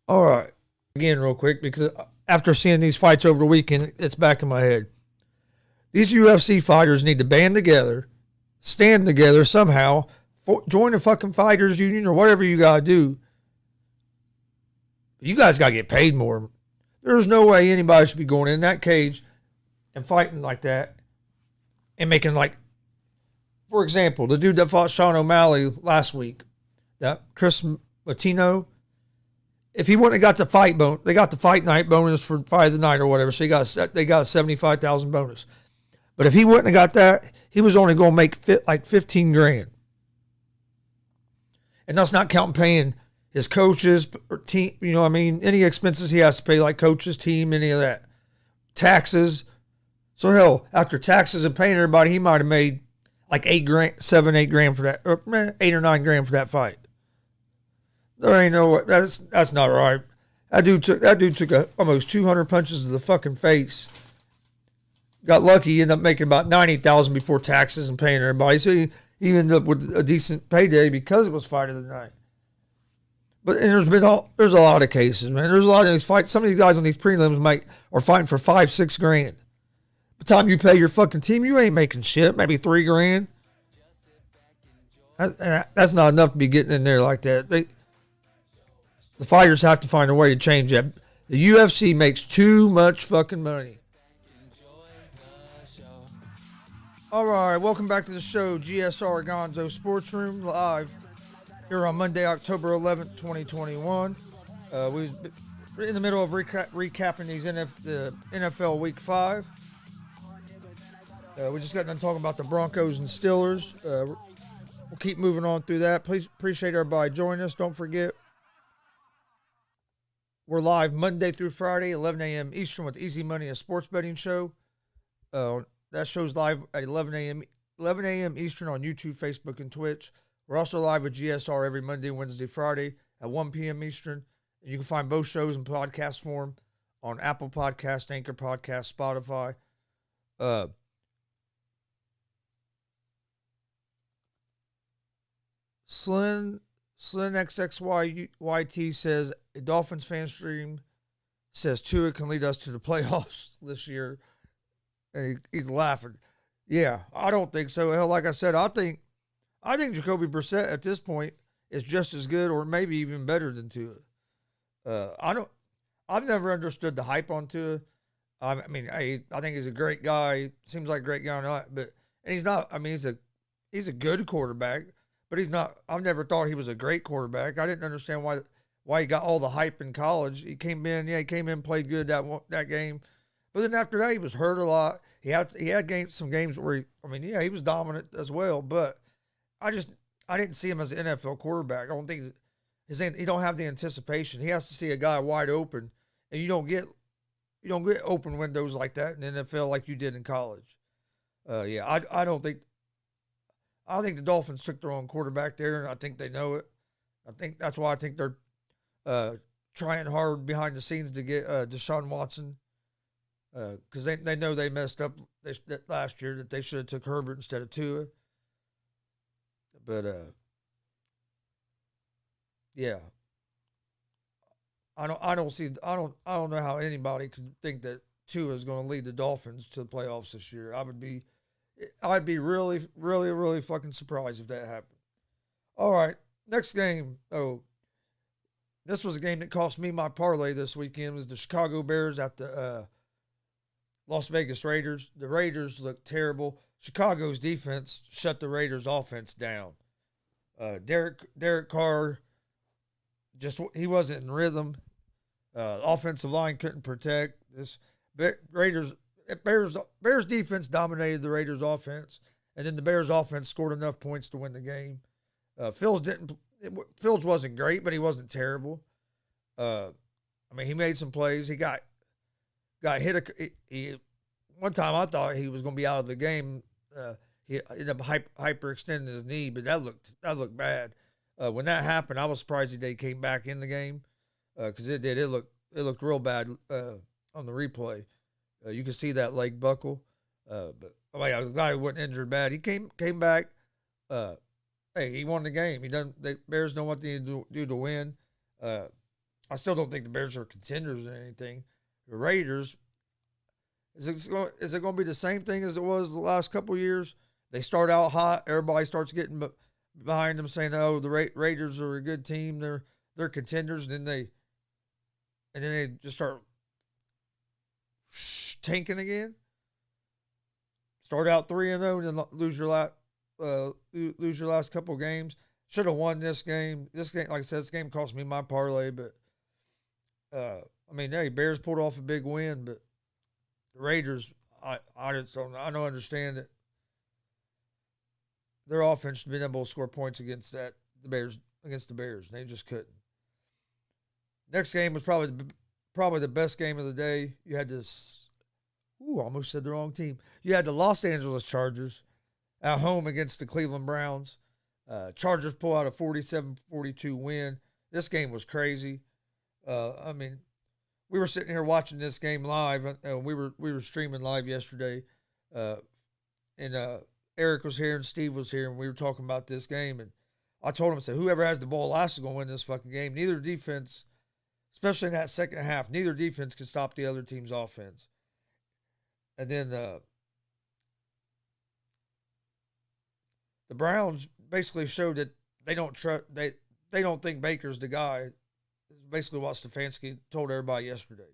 All right. Again, real quick, because after seeing these fights over the weekend, it's back in my head. These UFC fighters need to band together, stand together somehow, join a fucking fighters union or whatever you got to do. You guys got to get paid more. There's no way anybody should be going in that cage and fighting like that and making like, for example, the dude that fought Sean O'Malley last week, that Chris Latino, if he wouldn't have got the fight they got the fight night bonus for fight of the night or whatever, so they got a $75,000 bonus. But if he wouldn't have got that, he was only going to make like $15,000. And that's not counting paying his coaches or team, you know what I mean? Any expenses he has to pay, like coaches, team, any of that. Taxes. So hell, after taxes and paying everybody, he might have made like $8 grand, $7, $8 grand for that, or $8 or $9 grand for that fight. There ain't no way. That's not right. That dude took almost 200 punches to the fucking face. Got lucky, he ended up making about $90,000 before taxes and paying everybody. So he ended up with a decent payday because it was fight of the night. But and there's a lot of cases, man. There's a lot of these fights. Some of these guys on these prelims are fighting for $5-6 grand. By the time you pay your fucking team, you ain't making shit. Maybe $3 grand. That's not enough to be getting in there like that. The fighters have to find a way to change that. The UFC makes too much fucking money. All right, welcome back to the show, GSR Gonzo'S Sports Room, live here on Monday, October 11th, 2021. We're in the middle of recapping the NFL Week 5. We just got done talking about the Broncos and Steelers. We'll keep moving on through that. Please appreciate everybody joining us. Don't forget, we're live Monday through Friday, 11 a.m. Eastern with Easy Money, a sports betting show. That show's live at 11 a.m. Eastern on YouTube, Facebook, and Twitch. We're also live with GSR every Monday, Wednesday, Friday at 1 p.m. Eastern. And you can find both shows in podcast form on Apple Podcast, Anchor Podcast, Spotify. Slin XXYT says a Dolphins fan stream says Tua can lead us to the playoffs this year. And he's laughing. Yeah, I don't think so. Hell, like I said, I think Jacoby Brissett at this point is just as good or maybe even better than Tua. I've never understood the hype on Tua. I think he's a great guy. Seems like a great guy or not, and he's not. I mean, he's a good quarterback, but he's not. I've never thought he was a great quarterback. I didn't understand why he got all the hype in college. He came in, played good that game. But then after that, he was hurt a lot. He had some games where he was dominant as well. But I didn't see him as an NFL quarterback. I don't think he don't have the anticipation. He has to see a guy wide open, and you don't get open windows like that in the NFL like you did in college. I think the Dolphins took their own quarterback there, and I think they know it. I think that's why I think they're trying hard behind the scenes to get Deshaun Watson. Because they know they messed up last year, that they should have took Herbert instead of Tua. But yeah, I don't know how anybody could think that Tua is going to lead the Dolphins to the playoffs this year. I'd be really, really, really fucking surprised if that happened. All right, next game. Oh, this was a game that cost me my parlay this weekend. It was the Chicago Bears at the Las Vegas Raiders. The Raiders looked terrible. Chicago's defense shut the Raiders' offense down. Derek Carr, he wasn't in rhythm. Offensive line couldn't protect. This Bears defense dominated the Raiders' offense, and then the Bears' offense scored enough points to win the game. Fields wasn't great, but he wasn't terrible. He made some plays. He got hit. One time I thought he was going to be out of the game. He ended up hyperextending his knee, but that looked bad. When that happened, I was surprised he came back in the game because it did. It looked real bad on the replay. You can see that leg buckle. But I was glad he wasn't injured bad. He came back. He won the game. The Bears know what they need to do to win. I still don't think the Bears are contenders or anything. The Raiders, is it going to be the same thing as it was the last couple of years? They start out hot. Everybody starts getting behind them, saying, "Oh, the Raiders are a good team. They're contenders." And then they just start tanking again. Start out 3-0, and then lose your last couple of games. Should have won this game. This game, like I said, this game cost me my parlay, but Bears pulled off a big win, but the Raiders, I don't understand it. Their offense should be able to score points against the Bears against the Bears. They just couldn't. Next game was probably the best game of the day. You had this. Almost said the wrong team. You had the Los Angeles Chargers at home against the Cleveland Browns. Chargers pull out a 47-42 win. This game was crazy. I mean, we were sitting here watching this game live. We were streaming live yesterday, and Eric was here and Steve was here, and we were talking about this game. And I told him, I said, whoever has the ball last is going to win this fucking game. Neither defense, especially in that second half, neither defense can stop the other team's offense. And then the Browns basically showed that they don't trust they don't think Baker's the guy. That's basically what Stefanski told everybody yesterday.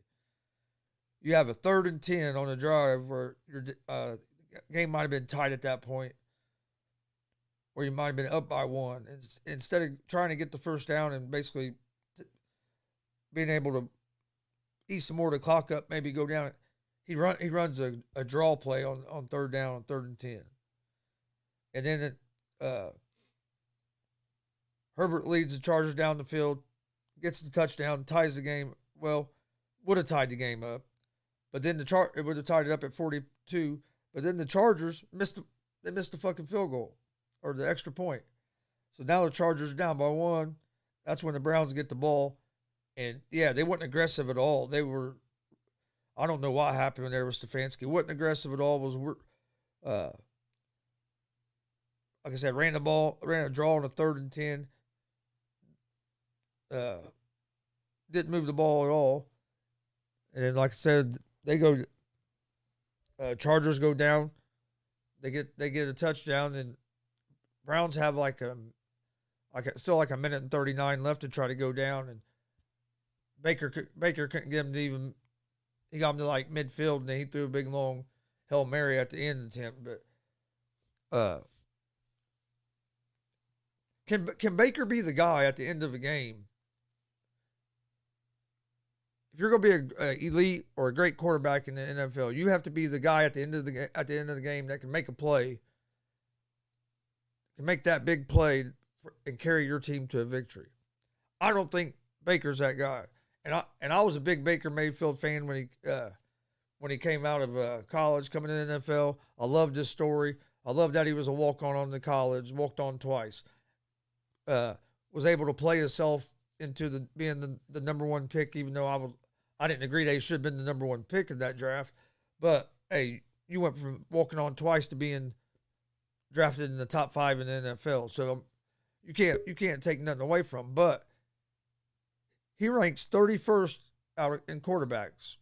You have a 3rd and 10 on a drive where your game might have been tight at that point, or you might have been up by 1. Instead of trying to get the first down and basically being able to eat some more of the clock up, maybe go down. He runs a draw play on 3rd down, on 3rd and 10. And then Herbert leads the Chargers down the field, gets the touchdown, ties the game. Well, would have tied the game up. But then it would have tied it up at 42. But then the Chargers missed the fucking field goal or the extra point. So now the Chargers are down by 1. That's when the Browns get the ball. And, yeah, they weren't aggressive at all. They were – I don't know what happened when there was Stefanski. Wasn't aggressive at all. Like I said, ran a draw on a 3rd and 10. Didn't move the ball at all. And then, like I said, they go Chargers go down. They get a touchdown, and Browns have still a minute and 39 left to try to go down, and Baker couldn't get him to even. He got him to like midfield, and then he threw a big long Hail Mary at the end attempt. But can Baker be the guy at the end of a game? If you're going to be an elite or a great quarterback in the NFL, you have to be the guy at the end of the game that can make a play, can make that big play, and carry your team to a victory. I don't think Baker's that guy. And I was a big Baker Mayfield fan when he came out of college, coming in the NFL. I loved his story. I loved that he was a walk-on the college, walked on twice. Was able to play himself into being the number 1 pick, even though I didn't agree that he should have been the number 1 pick in that draft. But hey, you went from walking on twice to being drafted in the top 5 in the NFL. So you can't take nothing away from him. But he ranks 31st in quarterbacks.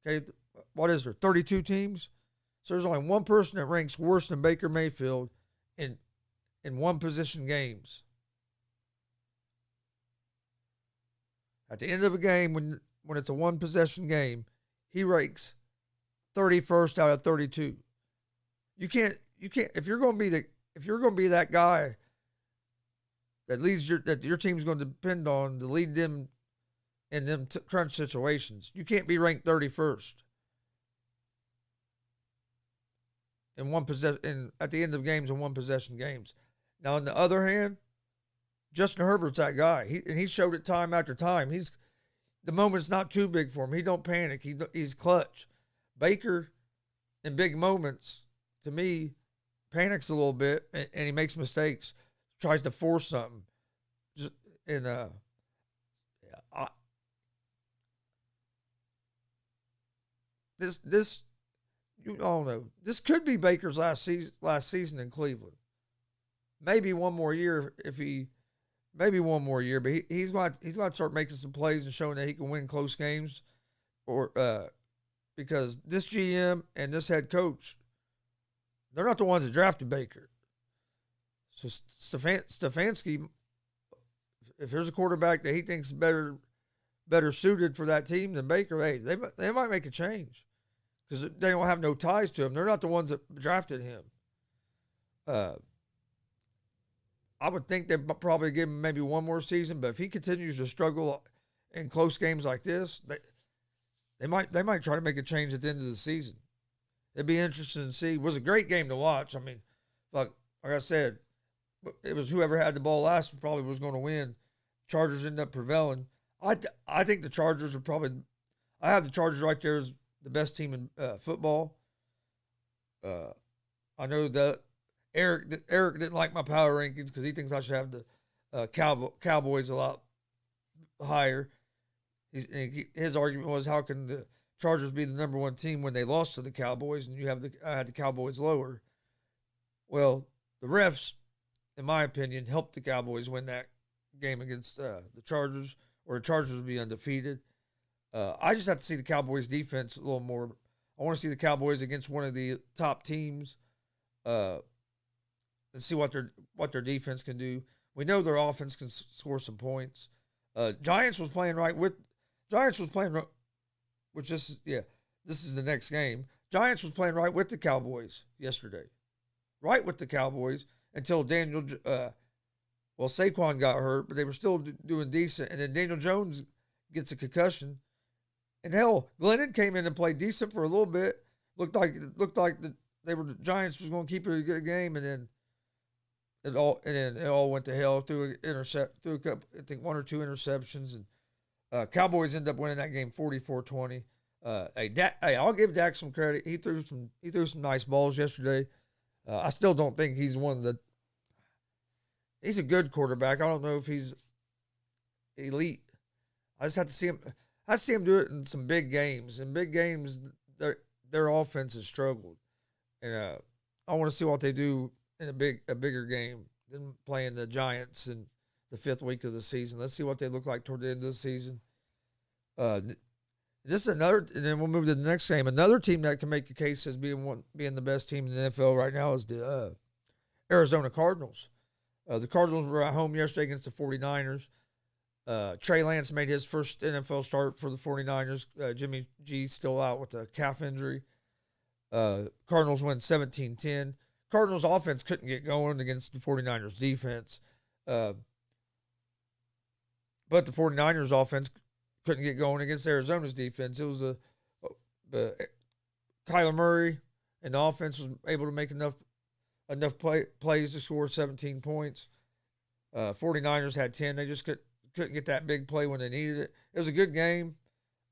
Okay, what is there? 32 teams. So there's only one person that ranks worse than Baker Mayfield in one position games. At the end of a game, when it's a one possession game, he ranks 31st out of 32. You can't if you're going to be that guy that your team's going to depend on to lead them in them crunch situations. You can't be ranked 31st in one possession at the end of games in one possession games. Now, on the other hand, Justin Herbert's that guy. He showed it time after time. The moment's not too big for him. He don't panic. He's clutch. Baker, in big moments, to me, panics a little bit and he makes mistakes. Tries to force something. This you all know. This could be Baker's last season in Cleveland. Maybe one more year but he's going to start making some plays and showing that he can win close games, because this GM and this head coach, they're not the ones that drafted Baker. So Stefanski, if there's a quarterback that he thinks better suited for that team than Baker, hey, they might make a change because they don't have no ties to him. They're not the ones that drafted him. I would think they'd probably give him maybe one more season, but if he continues to struggle in close games like this, they might try to make a change at the end of the season. It'd be interesting to see. It was a great game to watch. I mean, like I said, it was whoever had the ball last probably was going to win. Chargers end up prevailing. I think the Chargers are probably. I have the Chargers right there as the best team in football. I know that Eric didn't like my power rankings because he thinks I should have the Cowboys a lot higher. His argument was, how can the Chargers be the number one team when they lost to the Cowboys, and I had the Cowboys lower? Well, the refs, in my opinion, helped the Cowboys win that game against the Chargers, or the Chargers would be undefeated. I just have to see the Cowboys defense a little more. I want to see the Cowboys against one of the top teams, and see what their defense can do. We know their offense can score some points. Giants was playing, which this is the next game. Giants was playing right with the Cowboys yesterday, right with the Cowboys until Saquon got hurt, but they were still doing decent. And then Daniel Jones gets a concussion. And hell, Glennon came in and played decent for a little bit. Looked like the Giants was going to keep it a good game, and then it all went to hell through a couple, I think 1 or 2 interceptions, and Cowboys end up winning that game 44-20. I'll give Dak some credit. He threw some nice balls yesterday. I still don't think he's he's a good quarterback. I don't know if he's elite. I just have to see him. I see him do it in some big games. In big games, their offense has struggled, and I want to see what they do in a bigger game than playing the Giants in the 5th week of the season. Let's see what they look like toward the end of the season. This is another, and then we'll move to the next game. Another team that can make a case as being the best team in the NFL right now is the Arizona Cardinals. The Cardinals were at home yesterday against the 49ers. Trey Lance made his first NFL start for the 49ers. Jimmy G still out with a calf injury. Cardinals win 17-10. Cardinals offense couldn't get going against the 49ers defense. But the 49ers offense couldn't get going against Arizona's defense. It was Kyler Murray and the offense was able to make enough plays to score 17 points. 49ers had 10. They just couldn't get that big play when they needed it. It was a good game.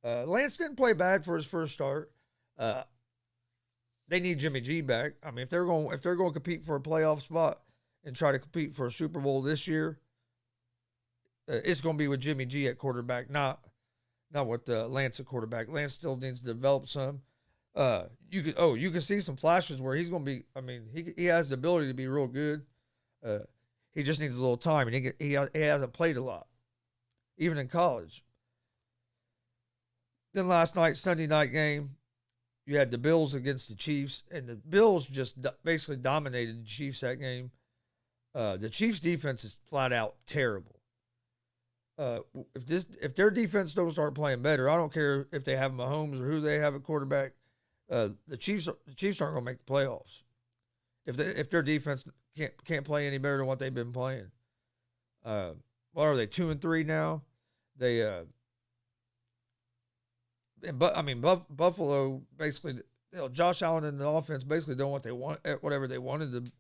Lance didn't play bad for his first start. They need Jimmy G back. I mean, if they're going to compete for a playoff spot and try to compete for a Super Bowl this year, it's going to be with Jimmy G at quarterback, not with Lance at quarterback. Lance still needs to develop some. You can see some flashes where he's going to be. I mean, he has the ability to be real good. He just needs a little time, and he hasn't played a lot, even in college. Then last night, Sunday night game, you had the Bills against the Chiefs, and the Bills just basically dominated the Chiefs that game. The Chiefs' defense is flat out terrible. If their defense don't start playing better, I don't care if they have Mahomes or who they have at quarterback. The Chiefs aren't going to make the playoffs if their defense can't play any better than what they've been playing. What are they, 2-3 now? Buffalo basically, Josh Allen and the offense basically doing what they want, whatever they wanted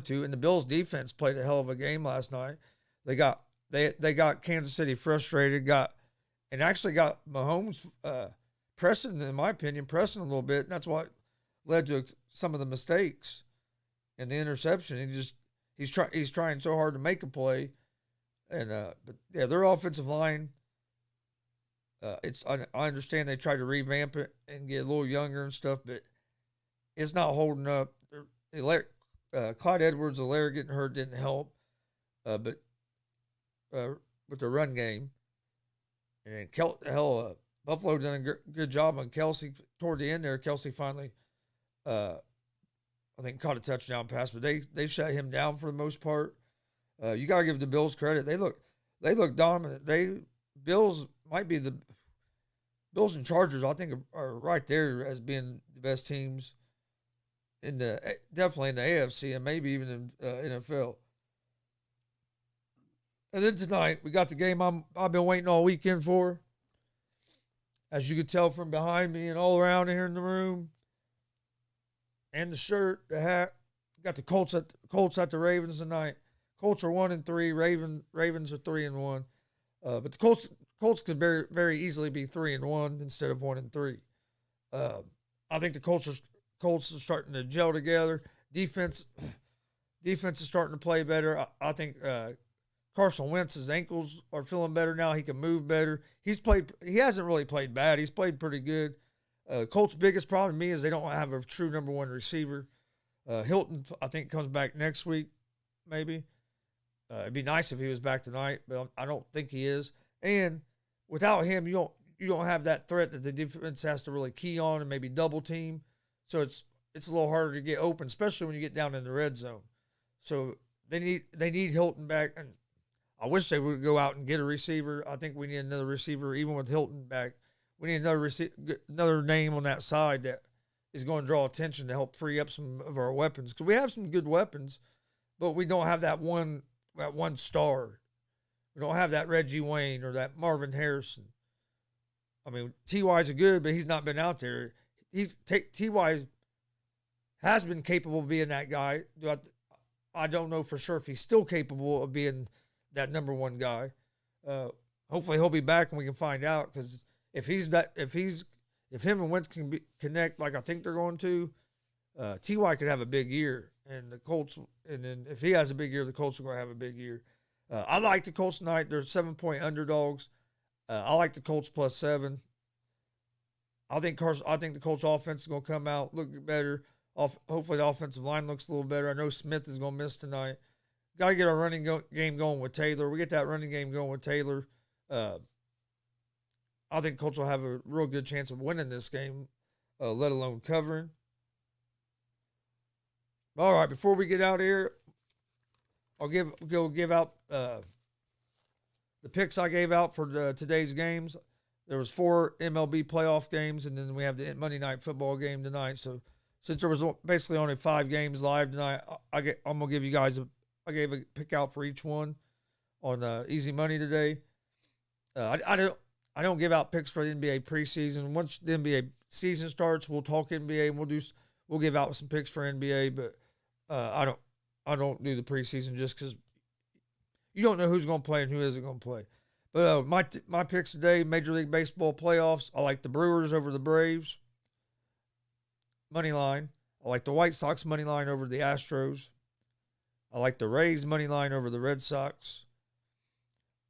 to, and the Bills defense played a hell of a game last night. They got Kansas City frustrated, and actually got Mahomes pressing, in my opinion, a little bit. And that's what led to some of the mistakes and the interception. He's trying so hard to make a play, and but yeah, their offensive line. I understand they tried to revamp it and get a little younger and stuff, but it's not holding up. Clyde Edwards-Helaire getting hurt didn't help, but with the run game, and Buffalo done a good job on Kelsey toward the end there. Kelsey finally, I think, caught a touchdown pass, but they shut him down for the most part. You got to give the Bills credit. They look dominant. Bills might be the Bills and Chargers, I think, are right there as being the best teams definitely in the AFC and maybe even in NFL. And then tonight we got the game I've been waiting all weekend for. As you could tell from behind me and all around here in the room, and the shirt, the hat, got the Colts at the Ravens tonight. Colts are 1-3. Ravens are 3-1. But the Colts could very, very easily be 3-1 instead of 1-3. I think the Colts are starting to gel together. Defense is starting to play better. I think Carson Wentz's ankles are feeling better now. He can move better. He hasn't really played bad. He's played pretty good. Colts' biggest problem to me is they don't have a true number one receiver. Hilton, I think, comes back next week, maybe. It'd be nice if he was back tonight, but I don't think he is. And without him, you don't have that threat that the defense has to really key on and maybe double team. So it's a little harder to get open, especially when you get down in the red zone. So they need Hilton back, and I wish they would go out and get a receiver. I think we need another receiver, even with Hilton back. We need another name on that side that is going to draw attention to help free up some of our weapons, because we have some good weapons, but we don't have that one star. We don't have that Reggie Wayne or that Marvin Harrison. I mean, T.Y.'s a good, but he's not been out there. T.Y. has been capable of being that guy. I don't know for sure if he's still capable of being that number one guy. Hopefully he'll be back and we can find out, because if him and Wentz can connect like I think they're going to, T.Y. could have a big year, and the Colts. And then if he has a big year, the Colts are going to have a big year. I like the Colts tonight. They're 7-point underdogs. I like the Colts +7. I think the Colts offense is going to come out, look better. Hopefully the offensive line looks a little better. I know Smith is going to miss tonight. Got to get our running game going with Taylor. We get that running game going with Taylor. I think Colts will have a real good chance of winning this game, let alone covering. All right, before we get out of here, I'll give out the picks I gave out for today's games. There was 4 MLB playoff games, and then we have the Monday Night Football game tonight. So since there was basically only 5 games live tonight, I'm gonna give you guys I gave a pick out for each one on Easy Money today. I don't give out picks for the NBA preseason. Once the NBA season starts, we'll talk NBA and we'll give out some picks for NBA. But I don't do the preseason just because you don't know who's going to play and who isn't going to play. But my picks today: Major League Baseball playoffs. I like the Brewers over the Braves. Money line. I like the White Sox money line over the Astros. I like the Rays money line over the Red Sox.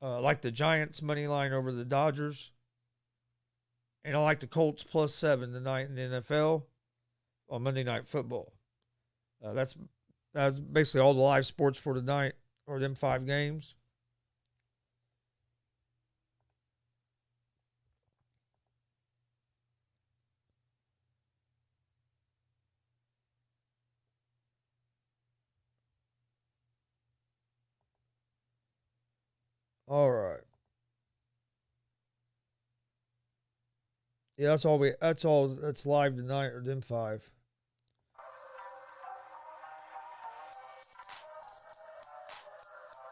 I like the Giants money line over the Dodgers. And I like the Colts +7 tonight in the NFL on Monday Night Football. That's basically all the live sports for tonight, or them 5 games. All right. Yeah, that's all that's live tonight, or them 5.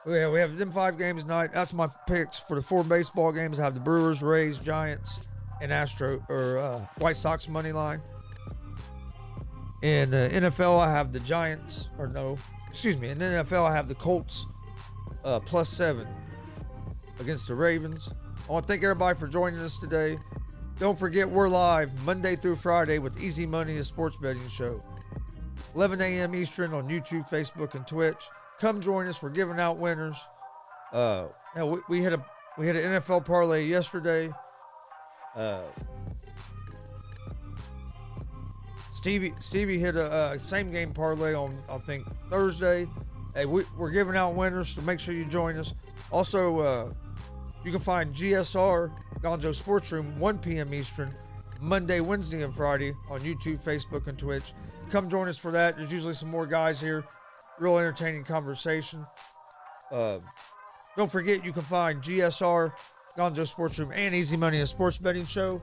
Yeah, we have them 5 games tonight. That's my picks for the 4 baseball games. I have the Brewers, Rays, Giants, and White Sox money line. In the NFL, I have the Giants, in the NFL, I have the Colts +7 against the Ravens. I want to thank everybody for joining us today. Don't forget, we're live Monday through Friday with Easy Money, a sports betting show. 11 a.m. Eastern on YouTube, Facebook, and Twitch. Come join us. We're giving out winners. We had an NFL parlay yesterday. Stevie hit a same game parlay on, I think, Thursday. Hey, we're giving out winners, so make sure you join us. Also, you can find GSR, Gonzo'S Sports Room, 1 p.m. Eastern, Monday, Wednesday, and Friday on YouTube, Facebook, and Twitch. Come join us for that. There's usually some more guys here. Real entertaining conversation. Don't forget, you can find GSR, Gonzo'S Sports Room, and Easy Money, a sports betting show,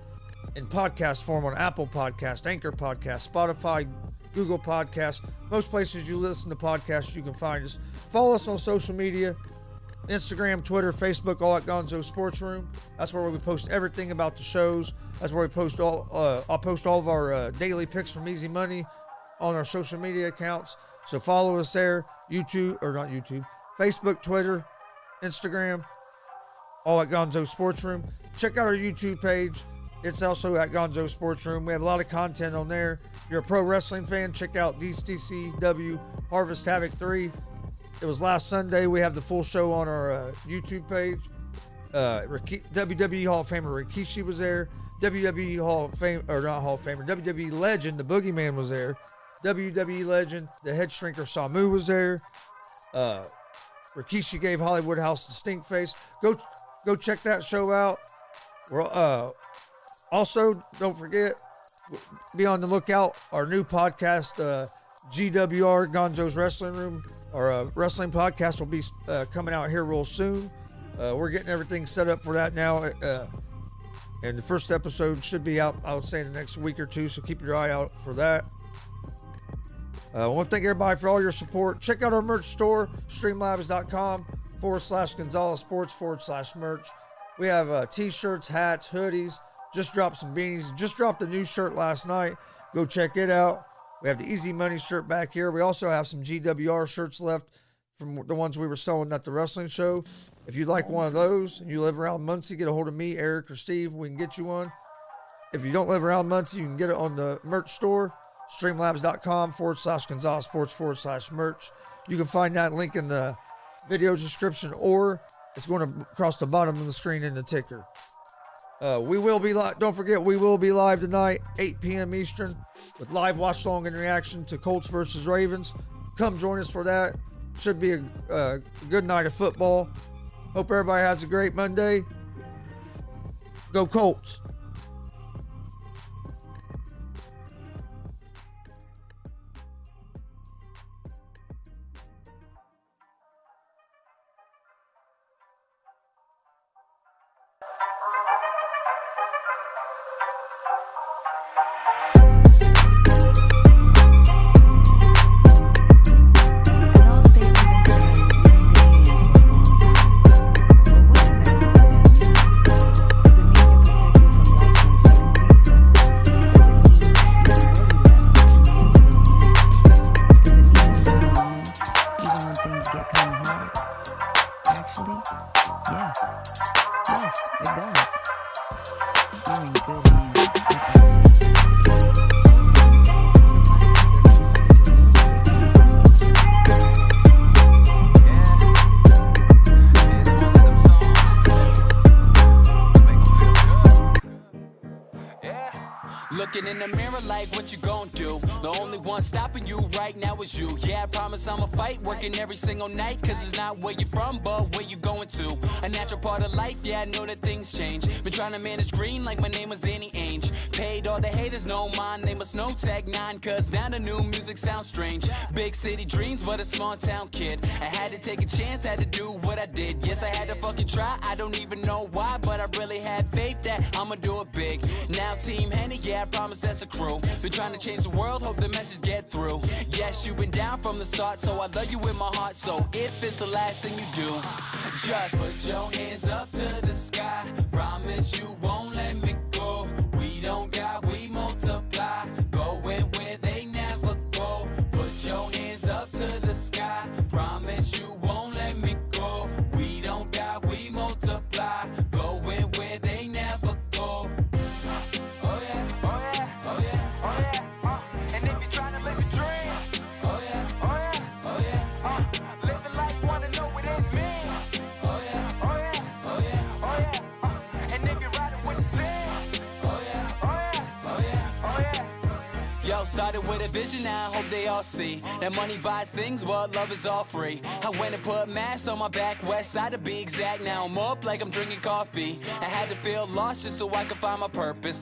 in podcast form on Apple Podcast, Anchor Podcast, Spotify, Google Podcast. Most places you listen to podcasts, you can find us. Follow us on social media. Instagram, Twitter, Facebook, all at Gonzo'S Sports Room. That's where we post everything about the shows. That's where we post I'll post all of our daily picks from Easy Money on our social media accounts. So follow us there. Facebook, Twitter, Instagram, all at Gonzo's Sports Room. Check out our YouTube page. It's also at Gonzo's Sports Room. We have a lot of content on there. If you're a pro wrestling fan, check out DCCW Harvest Havoc 3. It was last Sunday. We have the full show on our YouTube page. WWE Hall of Famer Rikishi was there. WWE Hall of Fame, or not Hall of Famer, WWE Legend, the Boogeyman was there. WWE Legend, the Head Shrinker Samu was there. Rikishi gave Hollywood House the stink face. Go check that show out. We're, also, don't forget, be on the lookout. Our new podcast, GWR Gonzo's Wrestling Room, our wrestling podcast will be coming out here real soon. We're getting everything set up for that now. And the first episode should be out, I would say, in the next week or two. So keep your eye out for that. I want to thank everybody for all your support. Check out our merch store, streamlabs.com/Gonzalez Sports /merch. We have t-shirts, hats, hoodies. Just dropped some beanies. Just dropped a new shirt last night. Go check it out. We have the Easy Money shirt back here. We also have some GWR shirts left from the ones we were selling at the wrestling show. If you'd like one of those and you live around Muncie, get a hold of me, Eric, or Steve. We can get you one. If you don't live around Muncie, you can get it on the merch store, streamlabs.com/Gonzalez Sports /merch. You can find that link in the video description, or it's going to across the bottom of the screen in the ticker. We will be live. Don't forget, we will be live tonight, 8 p.m. Eastern, with live watch along and reaction to Colts versus Ravens. Come join us for that. Should be a good night of football. Hope everybody has a great Monday. Go Colts.
Looking in the mirror like what you gon' do. The only one stopping you right now is you. Yeah, I promise I'ma fight, working every single night. Cause it's not where you're from, but where you going to. A natural part of life, yeah, I know that things change. Been trying to manage green like my name was Annie Ainge. Paid all the haters, know my name was no Tag 9. Cause now the new music sounds strange. Big city dreams, but a small town kid. I had to take a chance, had to do what I did. Yes, I had to fucking try, I don't even know why. But I really had faith that I'ma do it big. Now Team Henny, yeah, I promise that's a crew. Been trying to change the world, hope the message get through. Yes, you've been down from the start, so I love you with my heart. So if it's the last thing you do, just put your hands up to the sky. Promise you won't let me go. We don't got, we multiply. Going where they never go. Put your hands up to the sky. Promise you won't let me go. We don't got, we multiply. Going where they never go. Oh yeah, oh yeah, oh yeah, oh yeah. And if you're trying to live a dream, oh yeah, oh yeah, oh yeah. Living life, wanna know what it means. Oh yeah, oh yeah, oh yeah, oh yeah. And if you're riding with the team, oh yeah, oh yeah, oh yeah, oh yeah. Yo, started with a vision, now I hope they all see that money buys things, but love is all free. I went and put mass on my back, west side to be exact. Now I'm up like I'm drinking coffee. I had to feel lost just so I could find my purpose.